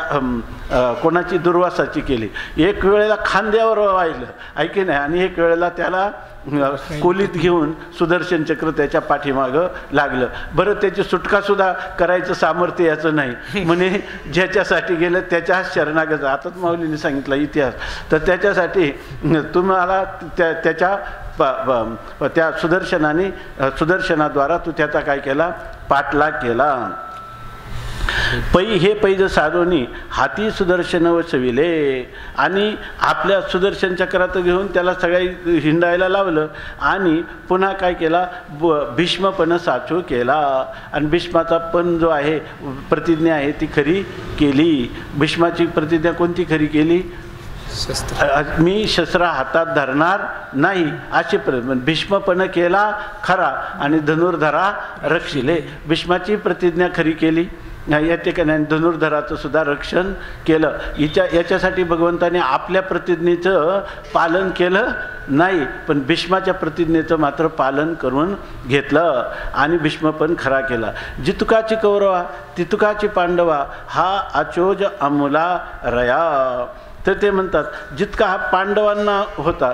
कोणाची दुर्वासाची केली. एक वेळेला खांद्यावर वाहिलं ऐके नाही आणि एक वेळेला त्याला कोलीत घेऊन सुदर्शन चक्र त्याच्या पाठीमागं लागलं. बरं त्याची सुटकासुद्धा करायचं सामर्थ्य याचं नाही म्हणे ज्याच्यासाठी गेलं त्याच्या शरणागत. आताच माऊलीने सांगितलं इतिहास. तर त्याच्यासाठी तुम्हाला त्याच्या त्या सुदर्शनाद्वारा तू त्याचा काय केला, पाठलाग केला. हे पैज सारोनी हाती सुदर्शन वसविले आणि आपल्या सुदर्शन चक्रात घेऊन त्याला सगळ्या हिंडायला लावलं आणि पुन्हा काय केला, भीष्मपण साचू केला. आणि भीष्माचा पण जो आहे प्रतिज्ञा आहे ती खरी केली. भीष्माची प्रतिज्ञा कोणती खरी केली, मी शस्त्र हातात धरणार नाही अशी भीष्मपण केला खरा आणि धनुर्धरा रक्षिले. भीष्माची प्रतिज्ञा खरी केली या ठिकाणी धनुर्धराचं सुद्धा रक्षण केलं. याच्यासाठी भगवंताने आपल्या प्रतिज्ञेचं पालन केलं नाही पण भीष्माच्या प्रतिज्ञेचं मात्र पालन करून घेतलं आणि भीष्म पण खरा केला. जितुकाची कौरवा तितुकाची पांडवा हा अचोज अमुला रया. तर ते म्हणतात जितका हा पांडवांना होता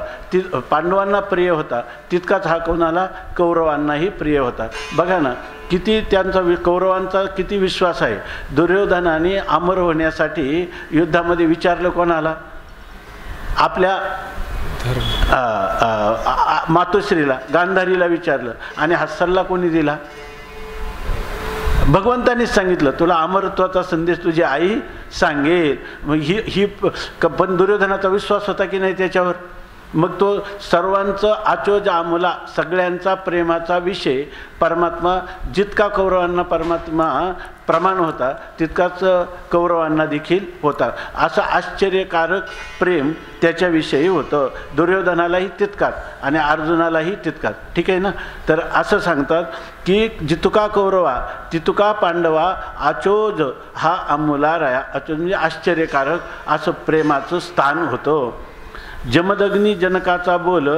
पांडवांना प्रिय होता तितकाच हा कोणाला कौरवांनाही प्रिय होता. बघा ना किती त्यांचा कौरवांचा किती विश्वास आहे. दुर्योधनाने अमर होण्यासाठी युद्धामध्ये विचारलं कोणाला, आपल्या मातोश्रीला गांधारीला विचारलं आणि हा सल्ला कोणी दिला? भगवंतानीच सांगितलं, तुला अमरत्वाचा संदेश तुझी आई सांगेल. मग ही पण दुर्योधनाचा विश्वास होता की नाही त्याच्यावर? मग तो सर्वांचं आचोज आमुला सगळ्यांचा प्रेमाचा विषय परमात्मा, जितका कौरवांना परमात्मा प्रमाण होता तितकाच कौरवांना देखील होता. असं आश्चर्यकारक प्रेम त्याच्याविषयी होतं. दुर्योधनालाही तितकाच आणि अर्जुनालाही तितकाच. ठीक आहे ना? तर असं सांगतात की जितुका कौरवा तितुका पांडवा आचोज हा आमुला राया. आचोज म्हणजे आश्चर्यकारक असं प्रेमाचं स्थान होतं. जमदग्नी जनकाचा बोल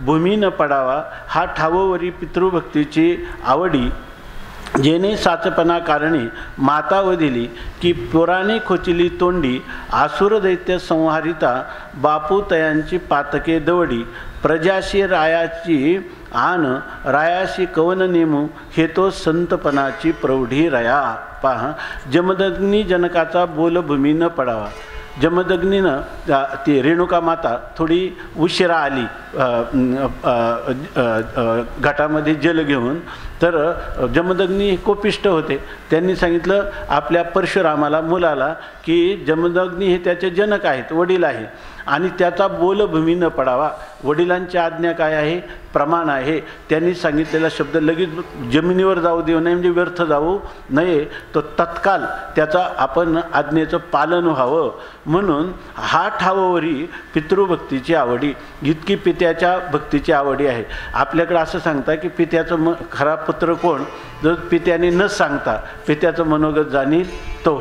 भूमी न पडावा हा ठावोवरी पितृभक्तीची आवडी जेने साचपणा कारणे माता वदिली की पुराणे खोचिली तोंडी आसुर दैत्य संहारिता बापू तयांची पातके दवडी प्रजाशी रायाची आन रायाशी कवन नेमू हे तो संतपणाची प्रौढी रया. पहा, जमदग्नी जनकाचा बोल भूमी न पडावा. जमदग्नीनं ती रेणुका माता थोडी उशिरा आली घाटामध्ये जल घेऊन. तर जमदग्नी कोपिष्ट होते. त्यांनी सांगितलं आपल्या परशुरामाला मुलाला की जमदग्नी हे त्याचे जनक आहेत, वडील आहे आणि त्याचा बोल भूमी न पडावा. वडिलांची आज्ञा काय आहे? प्रमाण आहे. त्यांनी सांगितलेला शब्द लगेच जमिनीवर जाऊ देऊ नये, म्हणजे व्यर्थ जाऊ नये. तो तत्काल त्याचा आपण आज्ञेचं पालन व्हावं म्हणून हा ठावोवरी पितृभक्तीची आवडी, इतकी पित्याच्या भक्तीची आवडी आहे. आपल्याकडं असं सांगता की पित्याचं खरा पुत्र कोण? जर पित्याने न सांगता पित्याचं मनोगत जाणील तो.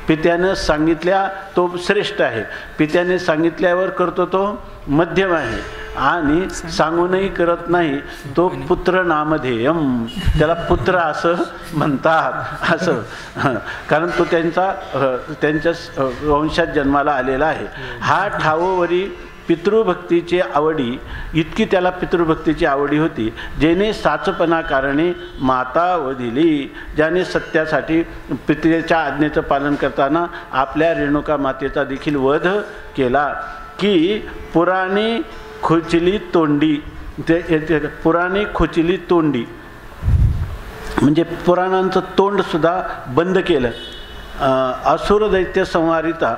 पित्यानं सांगितल्या तो श्रेष्ठ आहे, पित्याने सांगितल्यावर करतो तो मध्यम आहे आणि सांगूनही करत नाही तो पुत्र नामधेयम. त्याला पुत्र असं म्हणतात. असं कारण तो त्यांच्या वंशात जन्माला आलेला आहे. हा ठावोवरी पितृभक्तीची आवडी, इतकी त्याला पितृभक्तीची आवडी होती जेने साचपणा कारणे माता वदिली. ज्याने सत्यासाठी पित्याच्या आज्ञेचं पालन करताना आपल्या रेणुका मातेचा देखील वध केला. की पुराणे खोचली तोंडी, ते पुराणे खोचली तोंडी म्हणजे पुराणांचं तोंडसुद्धा बंद केलं. असुर दैत्य संहारिता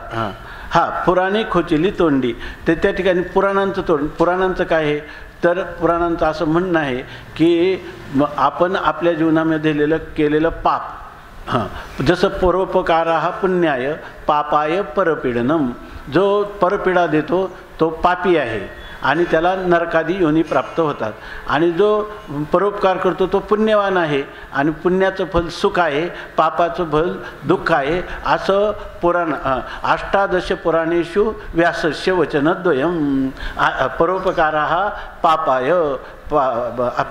हा पुराणे खोचली तोंडी. तर त्या ठिकाणी पुराणांचं तोंड, पुराणांचं काय आहे तर पुराणांचं असं म्हणणं आहे की आपण आपल्या जीवनामध्ये केलेलं पाप, जसं परोपकारा हा पुण्याय पापाय परपीडनम, जो परपीडा देतो तो पापी आहे आणि त्याला नरकादी योनी प्राप्त होतात. आणि जो परोपकार करतो तो पुण्यवान आहे आणि पुण्याचं फल सुख आहे, पापाचं फल दुःख आहे. असं पुराण अष्टादश पुराणेषु व्यासस्य वचनद्वयम. परोपकार हा पापाय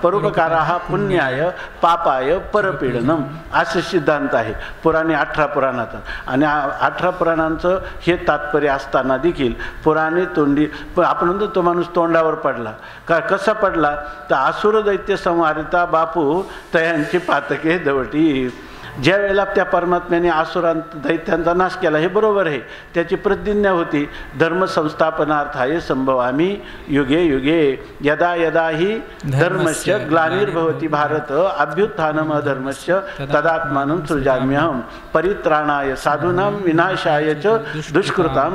परोपकार हा पुण्याय पापाय परपीडनम असं सिद्धांत आहे पुराणे 18 पुराणाचा. आणि 18 पुराणांचं हे तात्पर्य असताना देखील पुराणे तोंडी, आपण म्हणतो तो माणूस तोंडावर पडला का? कसा पडला तर असुर दैत्य संहारिता बापू तयांची पातके दवटी. ज्या वेळेला त्या परमात्म्याने आसुरांत दैत्यांचा नाश केला हे बरोबर आहे, त्याची प्रतिज्ञा होती धर्मसंस्थापनार्थाय संभवामी युगे युगे यदा यदा ही धर्मस्य ग्लानिर्भवति भारत अभ्युत्थानम अधर्मस्य तदात्मानं सृजाम्यहं परित्राणाय साधूनां विनाशाय च दुष्कृतां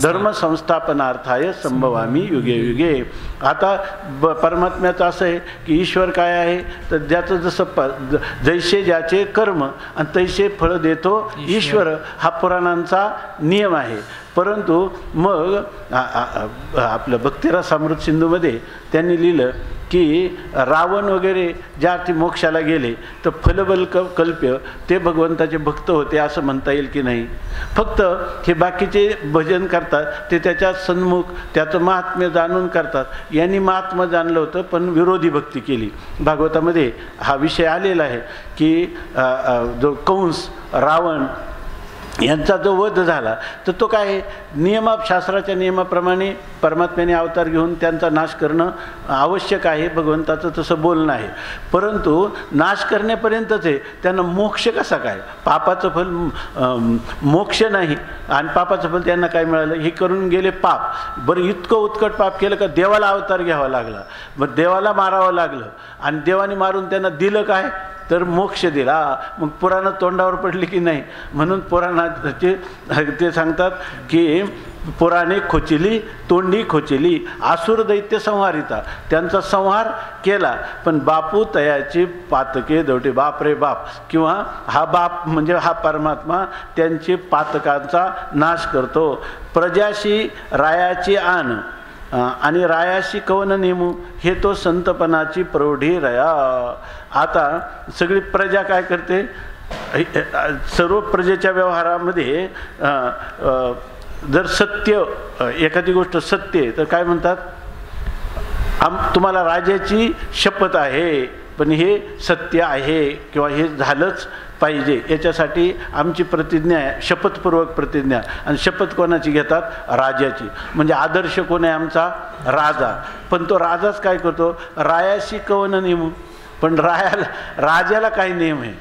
धर्मसंस्थापनार्थाय संभवामी युगे युगे. आता परमात्म्याचं असं आहे की ईश्वर काय आहे तर ज्याचं जसं जैसे ज्याचे कर्म आणि तैसे फळ देतो ईश्वर, हा पुराणांचा नियम आहे. परंतु मग आपलं भक्तिरस अमृत सिंधूमध्ये त्यांनी लिहिलं की रावण वगैरे ज्या ते मोक्षाला गेले तर फलबल कल्प्य ते भगवंताचे भक्त होते असं म्हणता येईल की नाही? फक्त हे बाकीचे भजन करतात ते त्याच्या सन्मुख त्याचं महात्म्य जाणून करतात. यांनी महात्म्य जाणलं होतं पण विरोधी भक्ती केली. भागवतामध्ये हा विषय आलेला आहे की जो कंस रावण यांचा जो वध झाला तर तो काय शास्त्राच्या नियमाप्रमाणे परमात्म्याने अवतार घेऊन त्यांचा नाश करणं आवश्यक आहे, भगवंताचं तसं बोलणं आहे. परंतु नाश करण्यापर्यंतच आहे, त्यांना मोक्ष कसा काय? पापाचं फल मोक्ष नाही आणि पापाचं फल त्यांना काय मिळालं? हे करून गेले पाप. बरं इतकं उत्कट पाप केलं का देवाला अवतार घ्यावा लागला, मग देवाला मारावं लागलं आणि देवाने मारून त्यांना दिलं काय? तर मोक्ष दिला. मग पुराणात तोंडावर पडली की नाही? म्हणून पुराणाचे ते सांगतात की पुराणे खोचिली तोंडी खोचिली आसुर दैत्य संहारिता. त्यांचा संहार केला पण बापू तयाची पातके दवटे. बाप रे बाप, किंवा हा बाप म्हणजे हा परमात्मा त्यांची पातकांचा नाश करतो. प्रजाशी रायाची आण आणि रायाशी कवन नेमू, हे तो संतपणाची प्रौढी रया. आता सगळी प्रजा काय करते? सर्व प्रजेच्या व्यवहारामध्ये जर सत्य, एखादी गोष्ट सत्य आहे तर काय म्हणतात? तुम्हाला राजाची शपथ आहे पण हे सत्य आहे किंवा हे झालंच पाहिजे, याच्यासाठी आमची प्रतिज्ञा आहे, शपथपूर्वक प्रतिज्ञा. आणि शपथ कोणाची घेतात? राजाची. म्हणजे आदर्श कोण आहे? आमचा राजा. पण तो राजाच काय करतो? रायाशी कवन नेमू. पण राजाला काय नियम आहे?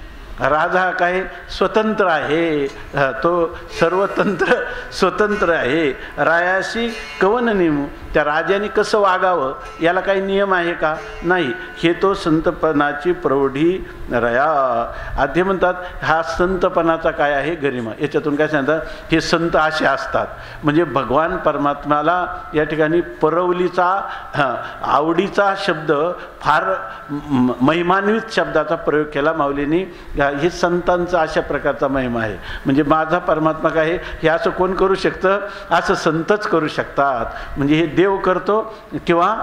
राजा काय स्वतंत्र आहे, तो सर्वतंत्र स्वतंत्र आहे. रायाशी कवन नेमू, त्या राजाने कसं वागावं याला काही नियम आहे का? नाही. हे तो संतपणाची प्रौढी रया. आधी म्हणतात हा संतपणाचा काय आहे? गरिमा. याच्यातून काय सांगतात? हे संत असे असतात. म्हणजे भगवान परमात्म्याला या ठिकाणी परवलीचा आवडीचा शब्द, फार महिमान्वित शब्दाचा प्रयोग केला माऊलींनी. हे संतांचा अशा प्रकारचा महिमा आहे. म्हणजे माझा परमात्मा काय आहे हे असं कोण करू शकतं? असं संतच करू शकतात. म्हणजे हे देव करतो किंवा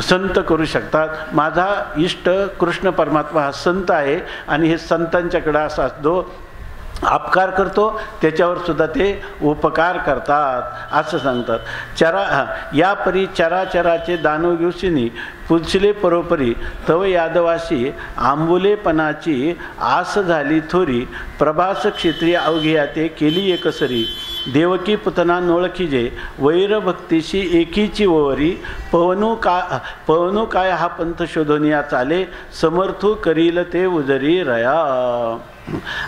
संत करू शकतात. माझा इष्ट कृष्ण परमात्मा हा संत आहे आणि हे संतांच्याकडे असा जो अपकार करतो त्याच्यावर सुद्धा ते उपकार करतात असं सांगतात. या परी चराचराचे दानव घेऊसिनी पुजले परोपरी तव यादवाशी आंबुलेपणाची आस झाली थोरी. प्रभास क्षेत्रीय अवघिया ते केली एकसरी. देवकी पुतना नोळखीजे वैरभक्तीशी एकीची ओवरी. पवनू काय हा पंथ शोधनिया चाले समर्थू करील ते उजरी रया.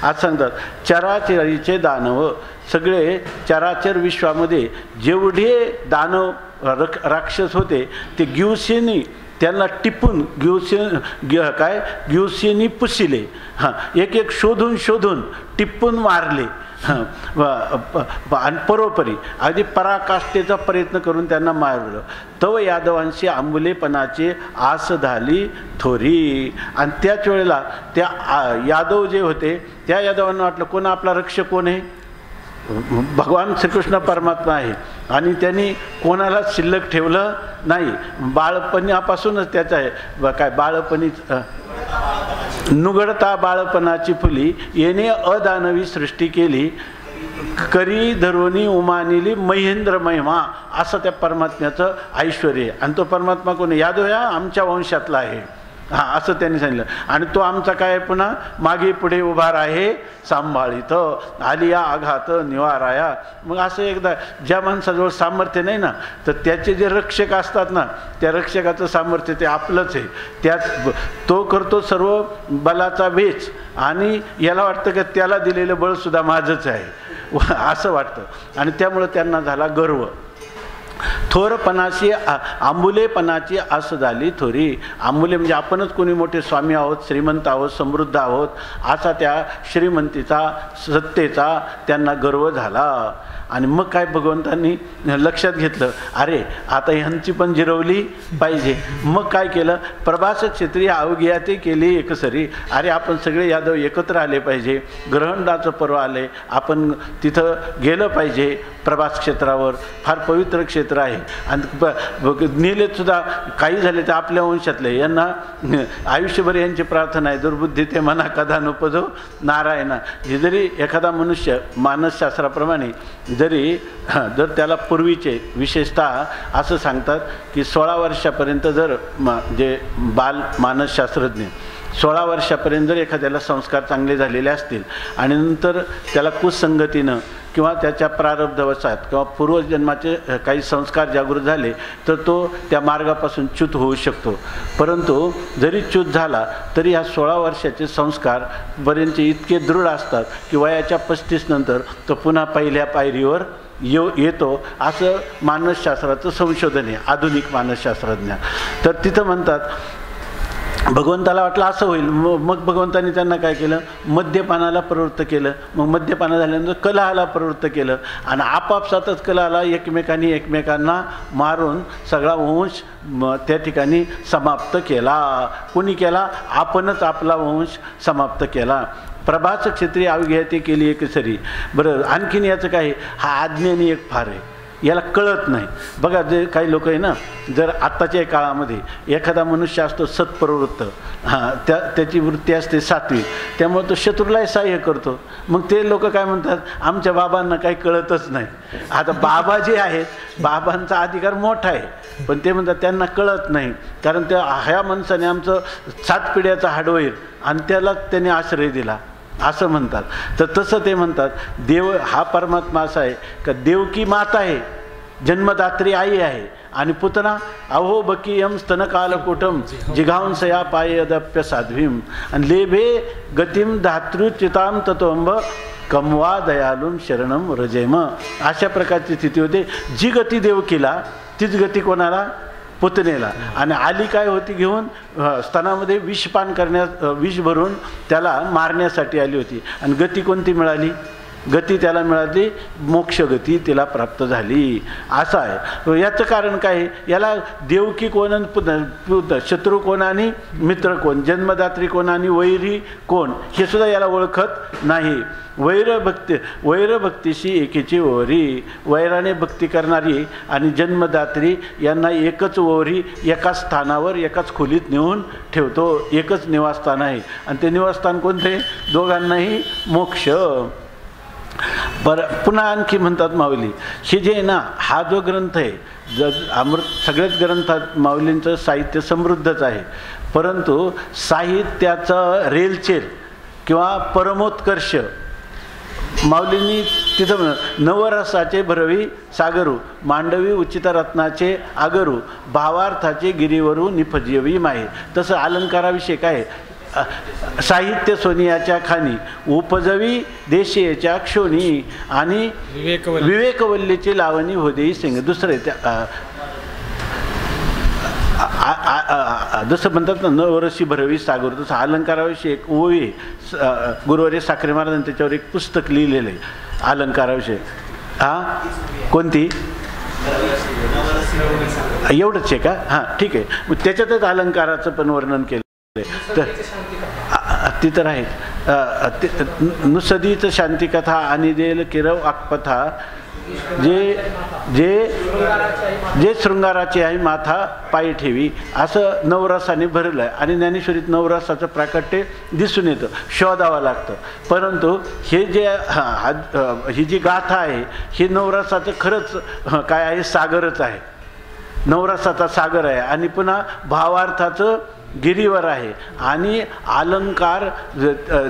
आज सांगतात चराचरीचे दानव, सगळे चराचर विश्वामध्ये जेवढे दानव राक्षस होते ते ग्युसेनी त्यांना टिपून ग्युसेनी पुसिले. एक एक शोधून टिपून मारले आणि परोपरी अगदी पराकाष्ठेचा प्रयत्न करून त्यांना मारलं. तव यादवांशी आंबुलेपणाची आस झाली थोरी. आणि त्याच वेळेला त्या यादव जे होते त्या यादवांना वाटलं कोण आपला रक्षक कोण आहे? भगवान श्रीकृष्ण परमात्मा आहे. आणि त्यांनी कोणाला शिल्लक ठेवलं नाही. बाळपणापासूनच त्याचं आहे काय बाळपणी नुगडता बाळपणाची फुली येणे अदानवी सृष्टी केली. करी धरोनी उमानिली महेंद्र महिमा. असं त्या परमात्म्याचं ऐश्वर्य. आणि तो परमात्मा कोण? यादव या आमच्या वंशातला आहे. असं त्यांनी सांगितलं. आणि तो आमचा काय पुन्हा मागे पुढे उभा आहे सांभाळित आलिया आघात निवाराया. मग असं एकदा ज्या माणसाजवळ सामर्थ्य नाही ना तर त्याचे जे रक्षक असतात ना त्या रक्षकाचं सामर्थ्य ते आपलंच आहे. त्यात तो करतो सर्व बलाचा वेच आणि याला वाटतं की त्याला दिलेलं बळसुद्धा माझंच आहे असं वाटतं. आणि त्यामुळं त्यांना झाला गर्व. थोरपणाची आंबुलेपणाची आस झाली थोरी. आंबुले म्हणजे आपणच कोणी मोठे स्वामी आहोत, श्रीमंत आहोत, समृद्ध आहोत असा त्या श्रीमंतीचा सत्तेचा त्यांना गर्व झाला. आणि मग काय भगवंतांनी लक्षात घेतलं, अरे आता ह्यांची पण जिरवली पाहिजे. मग काय केलं? प्रभास क्षेत्रीय अवघिया ते केली एकसरी. अरे आपण सगळे यादव एकत्र आले पाहिजे. ग्रहणाचं पर्व आले, आपण तिथं गेलं पाहिजे. प्रभास क्षेत्रावर फार पवित्र क्षेत्र आहे. आणि नेलेतसुद्धा काही झाले तर आपल्या वंशातले. यांना आयुष्यभर यांची प्रार्थना आहे दुर्बुद्धी ते मना कदा नोपजो नारायणा. हे जरी एखादा मनुष्य मानसशास्त्राप्रमाणे जर त्याला पूर्वीचे विशेषतः असं सांगतात की 16 वर्षापर्यंत जर जे बाल मानसशास्त्रज्ञ 16 वर्षापर्यंत जर एखाद्याला संस्कार चांगले झालेले असतील आणि नंतर त्याला कुसंगतीनं किंवा त्याच्या प्रारब्धवशात किंवा पूर्वजन्माचे काही संस्कार जागृत झाले तर तो त्या मार्गापासून च्युत होऊ शकतो. परंतु जरी च्युत झाला तरी ह्या 16 वर्षाचे संस्कार बरेचसे इतके दृढ असतात की वयाच्या 35 नंतर तो पुन्हा पहिल्या पायरीवर येतो, असं मानसशास्त्राचं संशोधन आहे, आधुनिक मानसशास्त्रज्ञ. तर तिथं म्हणतात भगवंताला वाटलं असं होईल, मग भगवंतांनी त्यांना काय केलं, मद्यपानाला प्रवृत्त केलं. मग मद्यपान झाल्यानंतर कलहाला प्रवृत्त केलं आणि आपापसातच कलहाला एकमेकांना मारून सगळा वंश त्या ठिकाणी समाप्त केला. कोणी केला? आपणच आपला वंश समाप्त केला. प्रभास क्षत्रिय अवघ्याते केली एक सरी. बरं, आणखीन याचं काय, हा अज्ञानी एक फार आहे, याला कळत नाही. बघा, जे काही लोक आहे ना, जर आत्ताच्या काळामध्ये एखादा मनुष्य असतो सत्प्रवृत्त, त्याची वृत्ती असते सात्विक, त्यामुळे तो शत्रूलाही सहाय्य करतो. मग ते लोक काय म्हणतात, आमच्या बाबांना काही कळतच नाही. आता बाबा जे आहेत, बाबांचा अधिकार मोठा आहे, पण ते म्हणतात त्यांना कळत नाही, कारण त्या ह्या माणसाने आमचं 7 पिढ्याचा हाडवैर आणि त्याला त्याने आश्रय दिला असं म्हणतात. तर तसं ते म्हणतात देव हा परमात्मा असा आहे का देवकी माता आहे, जन्मदात्री आई आहे, आणि पुतना अहो बकीयम स्तनकालकुटम जिघांसया पायदप्य साध्वीम आणि लेभे गतिम धातृचिताम तत्वंब कमवा दयालुम शरणम रजेम. अशा प्रकारची स्थिती होते. जी गती देवकीला तीच गती कोणाला? पुतनेला. आणि आली काय होती घेऊन, स्तनामध्ये विषपान करण्यास, विष भरून त्याला मारण्यासाठी आली होती. आणि गती कोणती मिळाली? गती त्याला मिळाली मोक्ष गती तिला प्राप्त झाली. असं आहे. याचं कारण काय? याला देवकी कोण आणि शत्रू कोण आणि मित्र कोण, जन्मदात्री कोण आणि वैरी कोण, हे सुद्धा याला ओळखत नाही. वैरभक्तीशी एकीची ओरी, वैराने भक्ती करणारी आणि जन्मदात्री यांना एकच ओरी एकाच स्थानावर एकाच खोलीत नेऊन ठेवतो. एकच निवासस्थान आहे आणि ते निवासस्थान कोणते? दोघांनाही मोक्ष. पुन्हा आणखी म्हणतात माऊली, हे जे आहे ना, हा जो ग्रंथ आहे, सगळेच ग्रंथात माऊलींचं साहित्य समृद्धच आहे, परंतु साहित्याचं रेलचेल किंवा परमोत्कर्ष माऊलींनी तिथं नवरसाचे भरवी सागरू, मांडवी उचित रत्नाचे आगरू, भावार्थाचे गिरीवरू निफजियवी माहे. तसं अलंकाराविषयी काय? साहित्य सोनियाच्या खाणी, उपजवी देशीयच्या क्षोणी आणि विवेकवल्लीची लावणी होदेई सिंग. दुसरे जसं म्हणतात ना, नवरसी भरवी सागर, तसं अलंकाराविषयी एक ओवी गुरुवारी साखरे महाराजांनी त्याच्यावर एक पुस्तक लिहिलेलं आहे अलंकाराविषयी. कोणती? एवढंच आहे का? हां, ठीक आहे. मग त्याच्यातच अलंकाराचं पण वर्णन केलं. तर ती तर आहे नुसदीचं शांतिकथा आणि देल किरव आकपथा, जे जे जे शृंगाराची आहे माथा पायी ठेवी, असं नवरसाने भरलं आहे. आणि ज्ञानेश्वरीत नवरसाचं प्राकट्य दिसून येतं, शोधावं लागतं. परंतु हे जे ही जी गाथा आहे, ही नवरसाचं खरंच काय आहे? सागरच आहे, नवरसाचा सागर आहे. आणि पुन्हा भावार्थाचं गिरीवर आहे. आणि अलंकार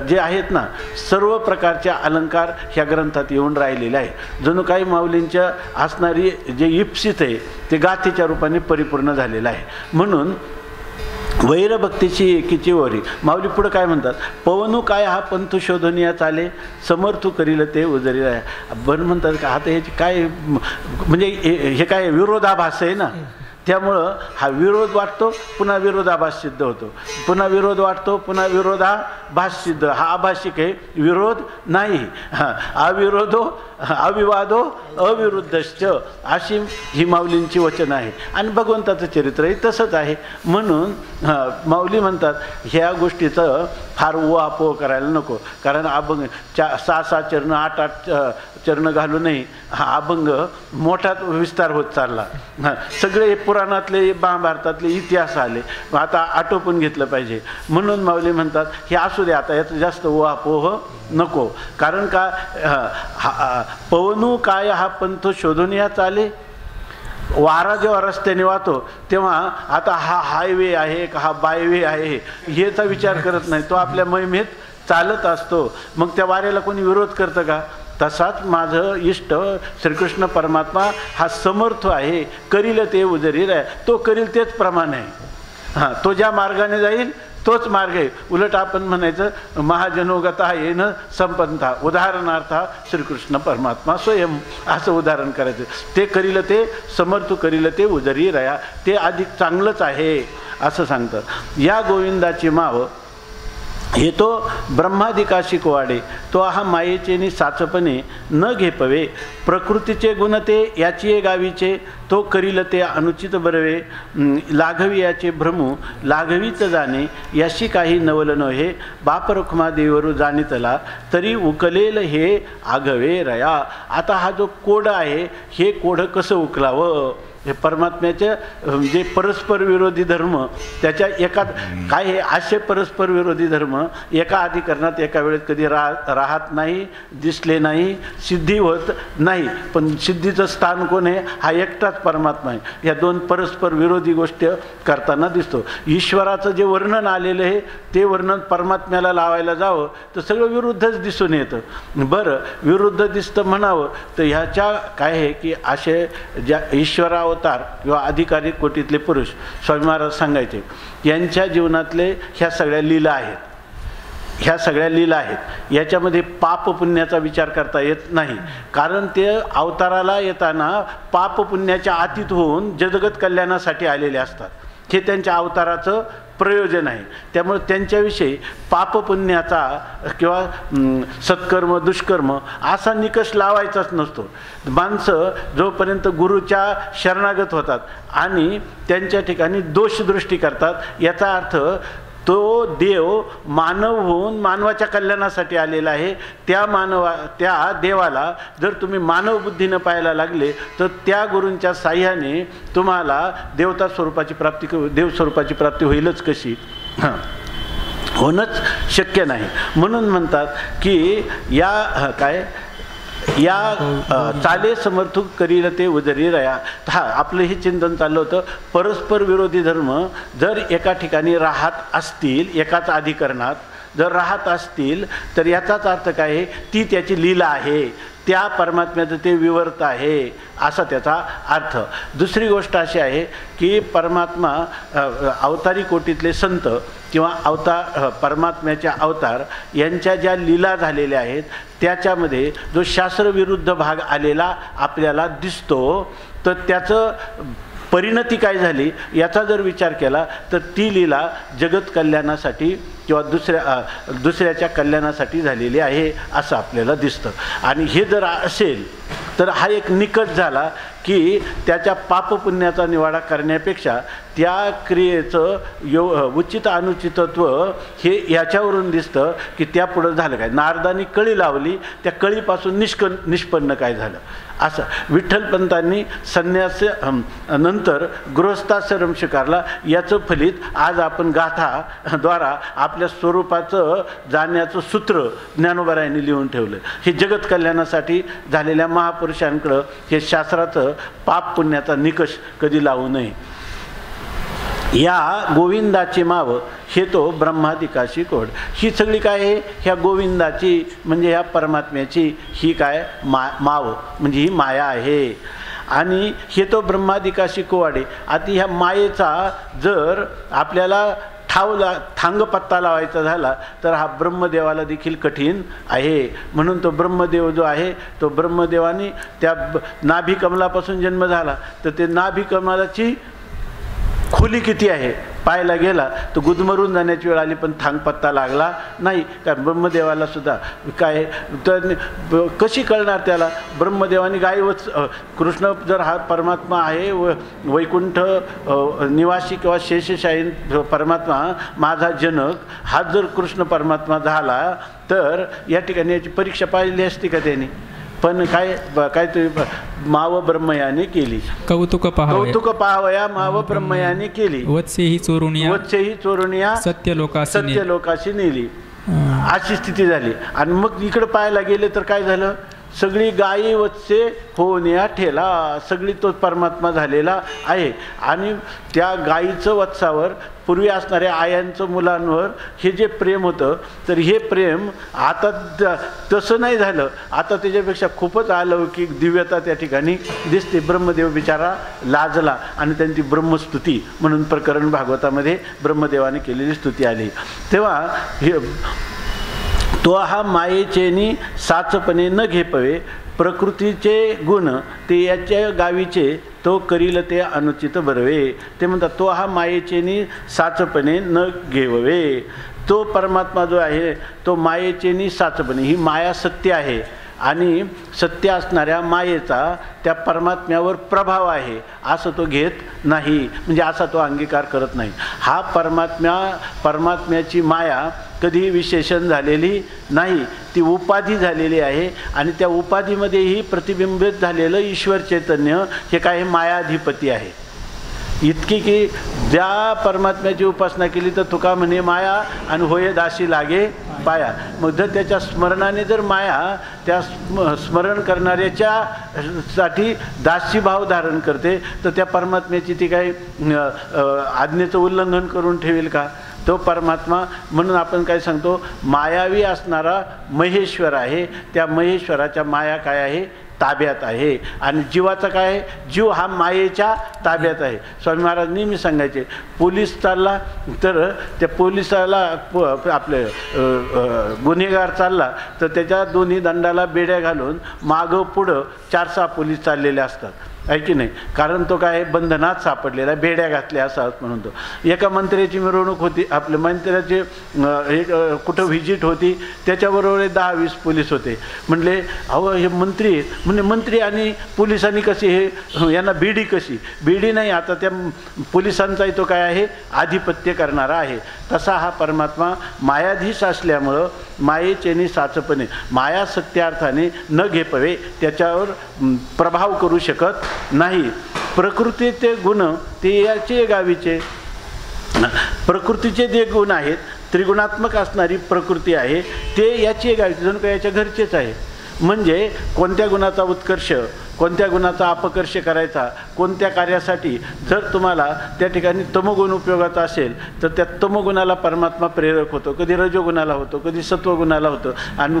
जे आहेत ना, सर्व प्रकारचे अलंकार ह्या ग्रंथात येऊन राहिलेले आहे. जणू काही माऊलींच्या असणारी जे इप्सित आहे ते गाथेच्या रूपाने परिपूर्ण झालेलं आहे. म्हणून वैरभक्तीची एकीची ओरी. माऊली पुढं काय म्हणतात? पवनू काय हा पंथ शोधनिया चाले, समर्थू करील ते उजरी आहे. बरं म्हणतात का आता ह्याची काय, म्हणजे हे काय विरोधाभास आहे ना, त्यामुळं हा विरोध वाटतो, पुन्हा विरोधाभास सिद्ध होतो, पुन्हा विरोध वाटतो, पुन्हा विरोधाभास सिद्ध. हा आभाषिक आहे, विरोध नाही. अविरोधो अविवादो अविरुद्धश्च, अशी ही माऊलींची वचन आहे. आणि भगवंताचं चरित्रही तसंच आहे. म्हणून माऊली म्हणतात ह्या गोष्टीचं फार उहापोह करायला नको, कारण अभंग 6 चरण 8 चरण घालू नये. हा अभंग मोठा विस्तार होत चालला. सगळे पुराणातले महाभारतातले इतिहास आले, आता आटोपून घेतलं पाहिजे. म्हणून माऊली म्हणतात हे असू दे, आता याचं जास्त उहापोह नको. कारण का पवनू काय हा पंथ शोधून या चाले, वारा जेव्हा रस्त्याने वाहतो तेव्हा आता हा हायवे आहे का हा बायवे आहे हेचा विचार करत नाही, तो आपल्या महिमेत चालत असतो. मग त्या वाऱ्याला कोणी विरोध करतं का? तसाच माझं इष्ट श्रीकृष्ण परमात्मा हा समर्थ आहे, करील ते उजरी राय, तो करील तेच प्रमाण आहे. हां, तो ज्या मार्गाने जाईल तोच मार्ग आहे. उलट आपण म्हणायचं महाजनोगता येन संपन्नता, उदाहरणार्थ श्रीकृष्ण परमात्मा स्वयं असं उदाहरण करायचं. ते करील ते समर्थ करील ते उदरी रया, ते अधिक चांगलंच आहे असं सांगतं. या गोविंदाची माव हे तो ब्रह्मादिकाशी कोवाडे, तो हा मायेचे साचपणे न घेपवे, प्रकृतीचे गुण ते याची गावीचे, तो करील ते अनुचित बरवे, लाघवी याचे भ्रमू लाघवीच जाणे, याशी काही नवल नव्हे, बाप रखुमा देवरू जाणीतला, तरी उकलेल हे आघवे रया. आता हा जो कोड आहे हे कोड कसं उकलावं? हे परमात्म्याचे जे परस्पर विरोधी धर्म त्याच्या एका काय हे असे परस्पर विरोधी धर्म एका अधिकरणात एका वेळेत कधी राहत नाही, दिसले नाही, सिद्धी होत नाही. पण सिद्धीचं स्थान कोण आहे? हा एकटाच परमात्मा आहे. या दोन परस्पर विरोधी गोष्टी करताना दिसतो. ईश्वराचं जे वर्णन आलेलं आहे ते वर्णन परमात्म्याला लावायला जावं तर सगळं विरुद्धच दिसून येतं. बरं, विरुद्ध दिसतं म्हणावं तर ह्याच्या काय आहे की असे ज्या ईश्वरा अवतार किंवा अधिकारी कोटीतले पुरुष स्वामी महाराज सांगायचे यांच्या जीवनातले ह्या सगळ्या लीला आहेत. ह्या सगळ्या लीला आहेत, याच्यामध्ये पाप पुण्याचा विचार करता येत नाही. कारण ते अवताराला येताना पाप पुण्याच्या अतीत होऊन जगत कल्याणासाठी आलेले असतात. हे त्यांच्या अवताराचं प्रयोजन आहे. त्यामुळे त्यांच्याविषयी पापपुण्याचा किंवा सत्कर्म दुष्कर्म असा निकष लावायचाच नसतो. माणसं जोपर्यंत गुरुच्या शरणागत होतात आणि त्यांच्या ठिकाणी दोषदृष्टी करतात, याचा अर्थ तो देव मानव होऊन मानवाच्या कल्याणासाठी आलेला आहे. त्या देवाला जर तुम्ही मानव बुद्धीनं पाहायला लागले तर त्या गुरूंच्या साह्याने तुम्हाला देवता स्वरूपाची देव स्वरूपाची प्राप्ती होईलच कशी? होणंच शक्य नाही. म्हणून म्हणतात की या चाले समर्थक करील ते उदरी रया. हा आपलं हे चिंतन चाललं होतं. परस्पर विरोधी धर्म जर एका ठिकाणी राहत असतील, एकाच अधिकरणात जर राहत असतील तर याचाच अर्थ काय आहे? ती त्याची लीला आहे, त्या परमात्म्याचं ते विवर्त आहे असा त्याचा अर्थ. दुसरी गोष्ट अशी आहे की परमात्मा अवतारी कोटीतले संत किंवा परमात्म्याचे अवतार यांच्या ज्या लीला झालेल्या आहेत त्याच्यामध्ये जो शास्त्रविरुद्ध भाग आलेला आपल्याला दिसतो, तर त्याचं परिणती काय झाली याचा जर विचार केला तर ती लीला जगत कल्याणासाठी किंवा दुसऱ्याच्या कल्याणासाठी झालेली आहे असं आपल्याला दिसतं. आणि हे जर असेल तर हा एक निकष झाला की त्याच्या पापपुण्याचा निवाडा करण्यापेक्षा त्या क्रियेचं उचित अनुचितत्व हे याच्यावरून दिसतं की त्यापुढं झालं काय. नारदांनी कळी लावली, त्या कळीपासून निष्पन्न काय झालं असं. विठ्ठलपंतांनी संन्यास नंतर गृहस्थाश्रम स्वीकारला, याचं फलित आज आपण गाथाद्वारा आपल्या स्वरूपाचं जाण्याचं सूत्र ज्ञानोबरायांनी लिहून ठेवलं. हे जगत कल्याणासाठी झालेल्या महापुरुषांकडं हे शास्त्राचं पाप पुण्याचा निकष कधी लावू नये. या गोविंदाची माव हे तो ब्रह्मादिकाशी कोड. ही सगळी काय आहे? ह्या गोविंदाची म्हणजे ह्या परमात्म्याची ही काय माव म्हणजे ही माया आहे. आणि हे तो ब्रह्मादिकाशी कोवाडे. आता ह्या मायेचा जर आपल्याला थांग पत्ता लावायचा झाला तर हा ब्रह्मदेवाला देखील कठीण आहे. म्हणून तो ब्रह्मदेव जो आहे तो ब्रह्मदेवाने त्या नाभिकमलापासून जन्म झाला तर ते नाभिकमलाची खोली किती आहे पाहायला गेला तर गुदमरून जाण्याची वेळ आली पण थांगपत्ता लागला नाही. कारण ब्रह्मदेवाला सुद्धा काय तर कशी कळणार त्याला? ब्रह्मदेवाने कृष्ण जर हा परमात्मा आहे वैकुंठ निवासी किंवा शेषशाहीन परमात्मा माझा जनक हा जर कृष्ण परमात्मा झाला तर या ठिकाणी याची परीक्षा पाहिली असती का त्यांनी? पण काय तुम्ही माव ब्रह्मयाने केली, कौतुक पाहावया माव ब्रह्मयाने केली, वत्सेही चोरुनिया सत्यलोकाशी नेली अशी स्थिती झाली. आणि मग इकडे पाहायला गेले तर काय झालं? सगळी गायी वत्से होऊन या ठेला, सगळी तो परमात्मा झालेला आहे. आणि त्या गायीचं वत्सावर पूर्वी असणाऱ्या आयांचं मुलांवर हे जे प्रेम होतं, तर हे प्रेम आता तसं नाही झालं. आता त्याच्यापेक्षा खूपच अलौकिक दिव्यता त्या ठिकाणी दिसते. ब्रह्मदेव बिचारा लाजला आणि त्यांची ब्रह्मस्तुती म्हणून प्रकरण भागवतामध्ये ब्रह्मदेवाने केलेली स्तुती आली. तेव्हा हे तो हा मायेचेनी साचपणे न घेपवे, प्रकृतीचे गुण ते याच्या गावीचे, तो करील ते अनुचित बरवे. ते म्हणतात तो हा मायेचेनी साचपणे न घेववे. तो परमात्मा जो आहे तो मायेचेनी साचपणे, ही माया सत्य आहे आणि सत्य असणाऱ्या मायेचा त्या परमात्म्यावर प्रभाव आहे असं तो घेत नाही, म्हणजे असा तो अंगीकार करत नाही. हा परमात्म्याची माया कधी विशेषण झालेली नाही, ती उपाधी झालेली आहे. आणि त्या उपाधीमध्येही प्रतिबिंबित झालेलं ईश्वर चैतन्य हे काय मायाधिपती आहे. इतकी की ज्या परमात्म्याची उपासना केली तर तुका म्हणे माया आणि होय दासी लागे पाया. मग जर त्याच्या स्मरणाने जर माया त्या स्मरण करणाऱ्याच्या साठी दासी भाव धारण करते, तर त्या परमात्म्याची ती काही आज्ञेचं उल्लंघन करून ठेवेल का? तो परमात्मा म्हणून आपण काय सांगतो, मायावी असणारा महेश्वर आहे. त्या महेश्वराच्या माया काय आहे? ताब्यात आहे. आणि जीवाचा काय आहे? जीव हा मायेच्या ताब्यात आहे. स्वामी महाराज नेहमी सांगायचे, पोलीस चालला तर त्या पोलिसाला आपले गुन्हेगार चालला तर त्याच्या दोन्ही दंडाला बेड्या घालून मागं पुढं 4-6 पोलीस चाललेले असतात, आहे की नाही? कारण तो काय बंधनात सापडलेला, बेड्या घातल्या असं म्हणून. तो एका मंत्र्याची मिरवणूक होती, आपल्या मंत्र्याची एक कुठं व्हिजिट होती, त्याच्याबरोबर 10-20 पोलीस होते. म्हणले अहो हे मंत्री, म्हणजे मंत्री आणि पोलिसांनी कशी हे यांना बेडी कशी? बेडी नाही, आता त्या पोलिसांचाही तो काय आहे? आधिपत्य करणारा आहे. तसा हा परमात्मा मायाधीश असल्यामुळं मायेचेनी साचपणे, माया सत्यार्थाने न घेपवे, त्याच्यावर प्रभाव करू शकत नाही. प्रकृतीचे गुण ते याचे गावीचे. प्रकृतीचे जे गुण आहेत, त्रिगुणात्मक असणारी प्रकृती आहे, ते याचे गावीचे, जणू काय याच्या घरचेच आहे. म्हणजे कोणत्या गुणाचा उत्कर्ष, कोणत्या गुणाचा अपकर्ष करायचा, कोणत्या कार्यासाठी जर तुम्हाला त्या ठिकाणी तमोगुण उपयोगाचा असेल तर त्या तमोगुणाला परमात्मा प्रेरक होतो, कधी रजोगुणाला होतो, कधी सत्वगुणाला होतो. आणि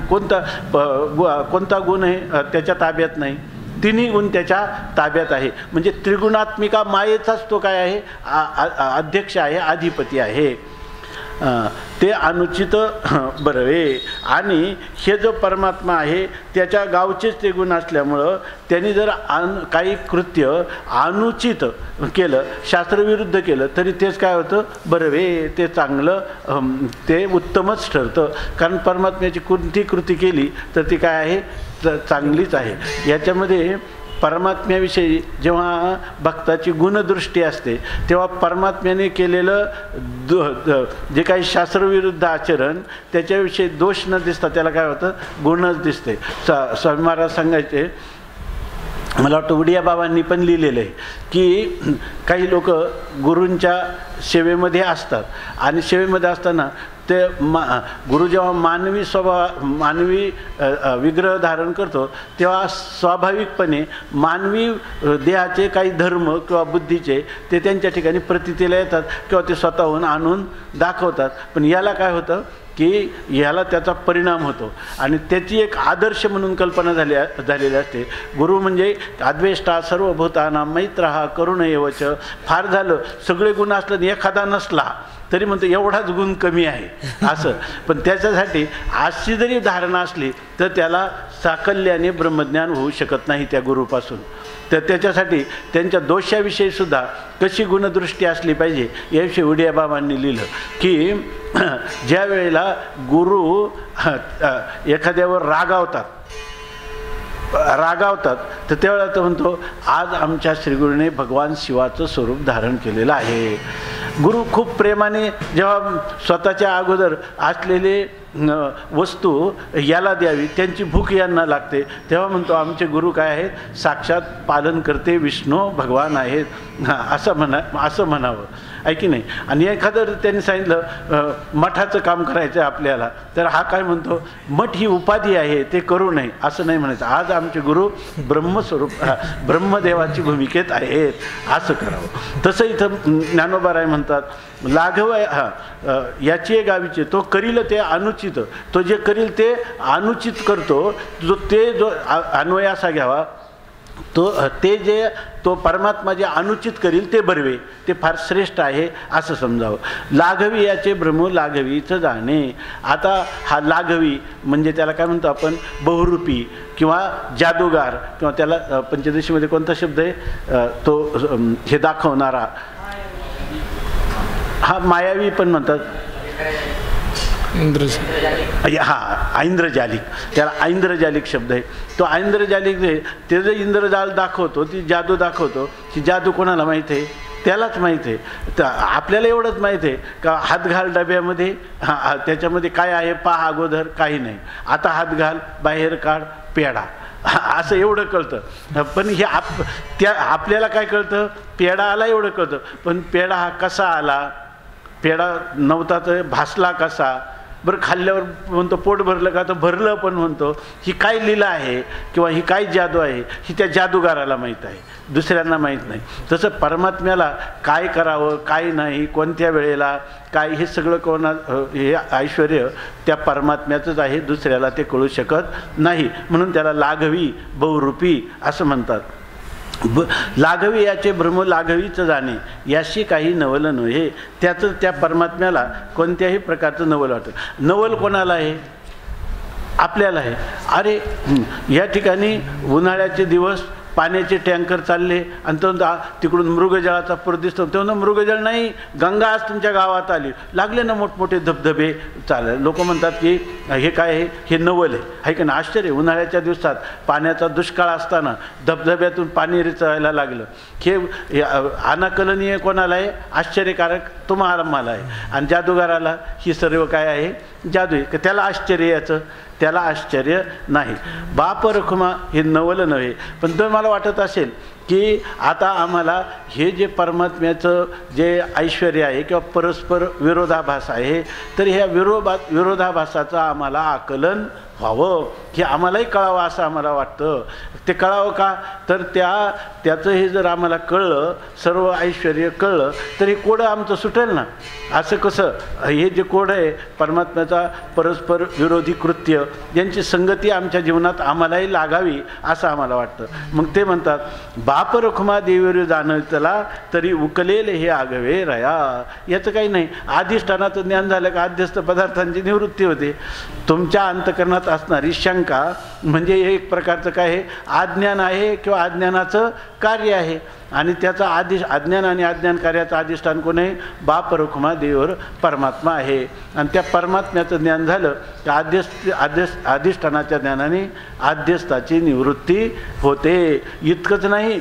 कोणता गुण आहे त्याच्या ताब्यात नाही, तिन्ही गुण त्याच्या ताब्यात आहे. म्हणजे त्रिगुणात्मिका मायेचाच तो काय आहे? अध्यक्ष आहे, अधिपती आहे. ते अनुचित बरवे. आणि हे जो परमात्मा आहे त्याच्या गावचेच ते गुण असल्यामुळं त्यांनी जर काही कृत्य अनुचित केलं, शास्त्रविरुद्ध केलं, तरी तेच काय होतं? बरवे, ते चांगलं, ते उत्तमच ठरतं. कारण परमात्म्याची कोणती कृती केली तर ती काय आहे? चांगलीच आहे. याच्यामध्ये परमात्म्याविषयी जेव्हा भक्ताची गुणदृष्टी असते तेव्हा परमात्म्याने केलेलं जे काही शास्त्रविरुद्ध आचरण त्याच्याविषयी दोष न दिसता त्याला काय होतं? गुणच दिसते. स्वामी महाराज सांगायचे, मला वाटतं उडिया बाबांनी पण लिहिलेलं आहे की काही लोक गुरूंच्या सेवेमध्ये असतात आणि सेवेमध्ये असताना ते गुरु जेव्हा मानवी विग्रह धारण करतो तेव्हा स्वाभाविकपणे मानवी देहाचे काही धर्म किंवा बुद्धीचे ते त्यांच्या ठिकाणी प्रतीतीला येतात किंवा ते स्वतःहून आणून दाखवतात. पण याला काय होतं की याला त्याचा परिणाम होतो आणि त्याची एक आदर्श म्हणून कल्पना झालेली असते. गुरु म्हणजे अद्वेष्टा सर्वभूतानां मैत्रः करुण एवच. फार झालं सगळे गुण असलं एखादा नसला तरी म्हणतो एवढाच गुण कमी आहे असं. पण त्याच्यासाठी अशी जरी धारणा असली तर त्याला साकल्याने ब्रह्मज्ञान होऊ शकत नाही त्या गुरुपासून. तर त्याच्यासाठी त्यांच्या दोषाविषयी सुद्धा कशी गुणदृष्टी असली पाहिजे याविषयी उडिया बाबांनी लिहिलं की ज्या वेळेला गुरु एखाद्यावर रागावतात तर त्यावेळेला तो म्हणतो आज आमच्या श्रीगुरूने भगवान शिवाचं स्वरूप धारण केलेलं आहे. गुरु खूप प्रेमाने जेव्हा स्वतःच्या अगोदर असलेले वस्तू याला द्यावी, त्यांची भूक यांना लागते, तेव्हा म्हणतो आमचे गुरु काय आहेत, साक्षात पालन करते विष्णू भगवान आहेत, असं म्हणावं आहे की नाही. आणि एखादं त्यांनी सांगितलं मठाचं काम करायचं आहे आपल्याला, तर हा काय म्हणतो, मठ ही उपाधी आहे, ते करू नये असं नाही म्हणायचं. आज आमचे गुरु ब्रह्मस्वरूप ब्रह्मदेवाची भूमिकेत आहेत, असं करावं. तसं इथं ज्ञानोबा म्हणतात, लाघव याची गावीचे, तो करील ते अनुचित, तो जे करील ते अनुचित करतो, जो अन्वय असा घ्यावा, तो परमात्मा जे अनुचित करील ते बरवे, ते फार श्रेष्ठ आहे असं समजावं. लाघवी याचे भ्रम लाघवीचं जाणे. आता हा लाघवी म्हणजे त्याला काय म्हणतो आपण, बहुरूपी किंवा जादूगार, किंवा त्याला पंचदशीमध्ये कोणता शब्द आहे तो हे दाखवणारा, हा मायावी पण म्हणतात, ऐंद्रजालिक, त्याला ऐंद्रजालिक शब्द आहे. तो ऐंद्रजालिक ते जे इंद्रजाल दाखवतो, ती जादू दाखवतो, ती जादू कोणाला माहीत आहे, त्यालाच माहीत आहे. तर आपल्याला एवढंच माहीत आहे का हात घाल डब्यामध्ये, त्याच्यामध्ये काय आहे पहा अगोदर, काही नाही, आता हात घाल, बाहेर काढ, पेढा, असं एवढं कळतं. पण हे आपल्याला काय कळतं, पेढा आला एवढं कळतं, पण पेढा हा कसा आला, पेढा नव्हता तर भासला कसा, बरं खाल्ल्यावर म्हणतो पोट भरलं का, तर भरलं पण म्हणतो. ही काय लीला आहे किंवा ही काय जादू आहे, ही त्या जादूगाराला माहीत आहे, दुसऱ्यांना माहीत नाही. तसं परमात्म्याला काय करावं काय नाही, कोणत्या वेळेला काय, हे सगळं हे ऐश्वर्य त्या परमात्म्याचंच आहे, दुसऱ्याला ते कळू शकत नाही. म्हणून त्याला लाघवी बहुरूपी असं म्हणतात. लाघवी याचे भ्रम लाघवीचं जाणे, याशी काही नवल नव्हे. त्याचं त्या परमात्म्याला कोणत्याही प्रकारचं नवल वाटतं. नवल कोणाला आहे, आपल्याला आहे. अरे या ठिकाणी उन्हाळ्याचे दिवस, पाण्याचे टँकर चालले, आणि तो तिकडून मृगजळाचा पूर दिसतो, तेव्हा मृगजळ नाही, गंगा आज तुमच्या गावात आली, लागले ना मोठमोठे धबधबे चालले. लोक म्हणतात की हे काय आहे, हे नवल आहे का ना. आश्चर्य, उन्हाळ्याच्या दिवसात पाण्याचा दुष्काळ असताना धबधब्यातून पाणी रिचवायला लागलं, हे अनाकलनीय कोणाला आहे, आश्चर्यकारक तुम्हाला आहे. आणि जादूगाराला ही सर्व काय आहे, जादू आहे, त्याला आश्चर्य, याचं त्याला आश्चर्य नाही. बाप रखुमा हे नवल नव्हे. पण जर मला वाटत असेल की आता आम्हाला हे जे परमात्म्याचं जे ऐश्वर्य आहे किंवा परस्पर विरोधाभास आहे, तर ह्या विरोधाभासाचं आम्हाला आकलन व्हावं, की आम्हालाही कळावं असं आम्हाला वाटतं. ते कळावं का, तर त्याचं हे जर आम्हाला कळलं, सर्व ऐश्वर्य कळलं, तर हे कोडं आमचं सुटेल ना. असं कसं, हे जे कोड आहे परमात्म्याचा परस्पर विरोधी कृत्य, यांची संगती आमच्या जीवनात आम्हालाही लागावी असं आम्हाला वाटतं. मग ते म्हणतात, बाप रखुमा देवीवर जाणतला तरी उकलेल हे आगवे रया. याचं काही नाही, अधिष्ठानाचं ज्ञान झालं का अध्यस्त पदार्थांची निवृत्ती होते. तुमच्या अंतकरणात असणारी शंका म्हणजे एक प्रकारचं काय आहे, अज्ञान आहे किंवा अज्ञानाचं कार्य आहे. आणि त्याचा अज्ञान आणि अज्ञान कार्याचं अधिष्ठान कोण आहे, बाप रखुमा देवर परमात्मा आहे. आणि त्या परमात्म्याचं ज्ञान झालं की अधिष्ठानाच्या ज्ञानाने अध्यस्थाची निवृत्ती होते. इतकंच नाही,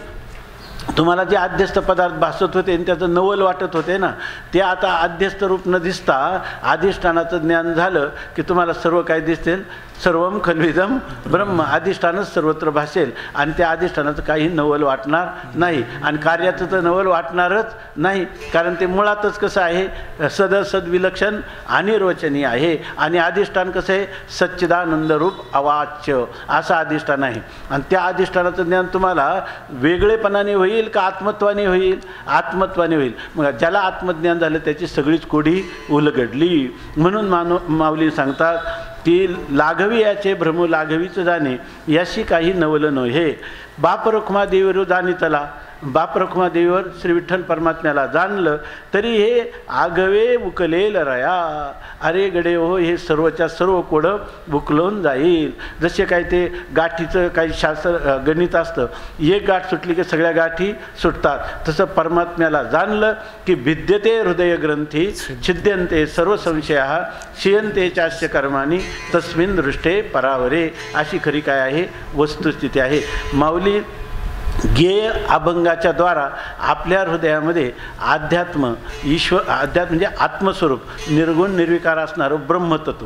तुम्हाला जे अध्यस्त पदार्थ भासत होते आणि त्याचं नवल वाटत होते ना, ते आता अध्यस्त रूप न दिसता अधिष्ठानाचं ज्ञान झालं की तुम्हाला सर्व काय दिसतील, सर्वम खल्विदम ब्रह्म, अधिष्ठानच सर्वत्र भासेल. आणि त्या अधिष्ठानाचं काही नवल वाटणार नाही, आणि कार्याचं तर नवल वाटणारच नाही, कारण ते मुळातच कसं आहे, सदविलक्षण अनिर्वचनीय आहे. आणि अधिष्ठान कसं आहे, सच्चिदानंद रूप अवाच्य असं अधिष्ठान आहे. आणि त्या अधिष्ठानाचं ज्ञान तुम्हाला वेगळेपणाने होईल का आत्मत्वाने होईल, आत्मत्वाने होईल. मग ज्याला आत्मज्ञान झालं त्याची सगळीच कोडी उलगडली. म्हणून माऊली सांगतात की लाघवी याचे भ्रम लाघवीचं जाणे, याशी काही नवल नव्हे. बाप रखुमा देवीवर जाणीतला, बाप रखुमा देवीवर श्री विठ्ठल परमात्म्याला जाणलं तरी हे आगवे उकलेल रया. अरे गडे हो, हे सर्वच्या सर्व कोडं उकलून जाईल. जसे काय ते गाठीचं काही शास्त्र गणित असतं, एक गाठ सुटली की सगळ्या गाठी सुटतात, तसं परमात्म्याला जाणलं की भिद्यते हृदय ग्रंथी छिद्यंते सर्व संशया शियंते चास्य कर्मानी तस्मिन दृष्टे परावरे. अशी खरी काय आहे वस्तुस्थिती आहे. माऊली गेय अभंगाच्या द्वारा आपल्या हृदयामध्ये अध्यात्म म्हणजे आत्मस्वरूप निर्गुण निर्विकार असणारं ब्रह्मतत्व,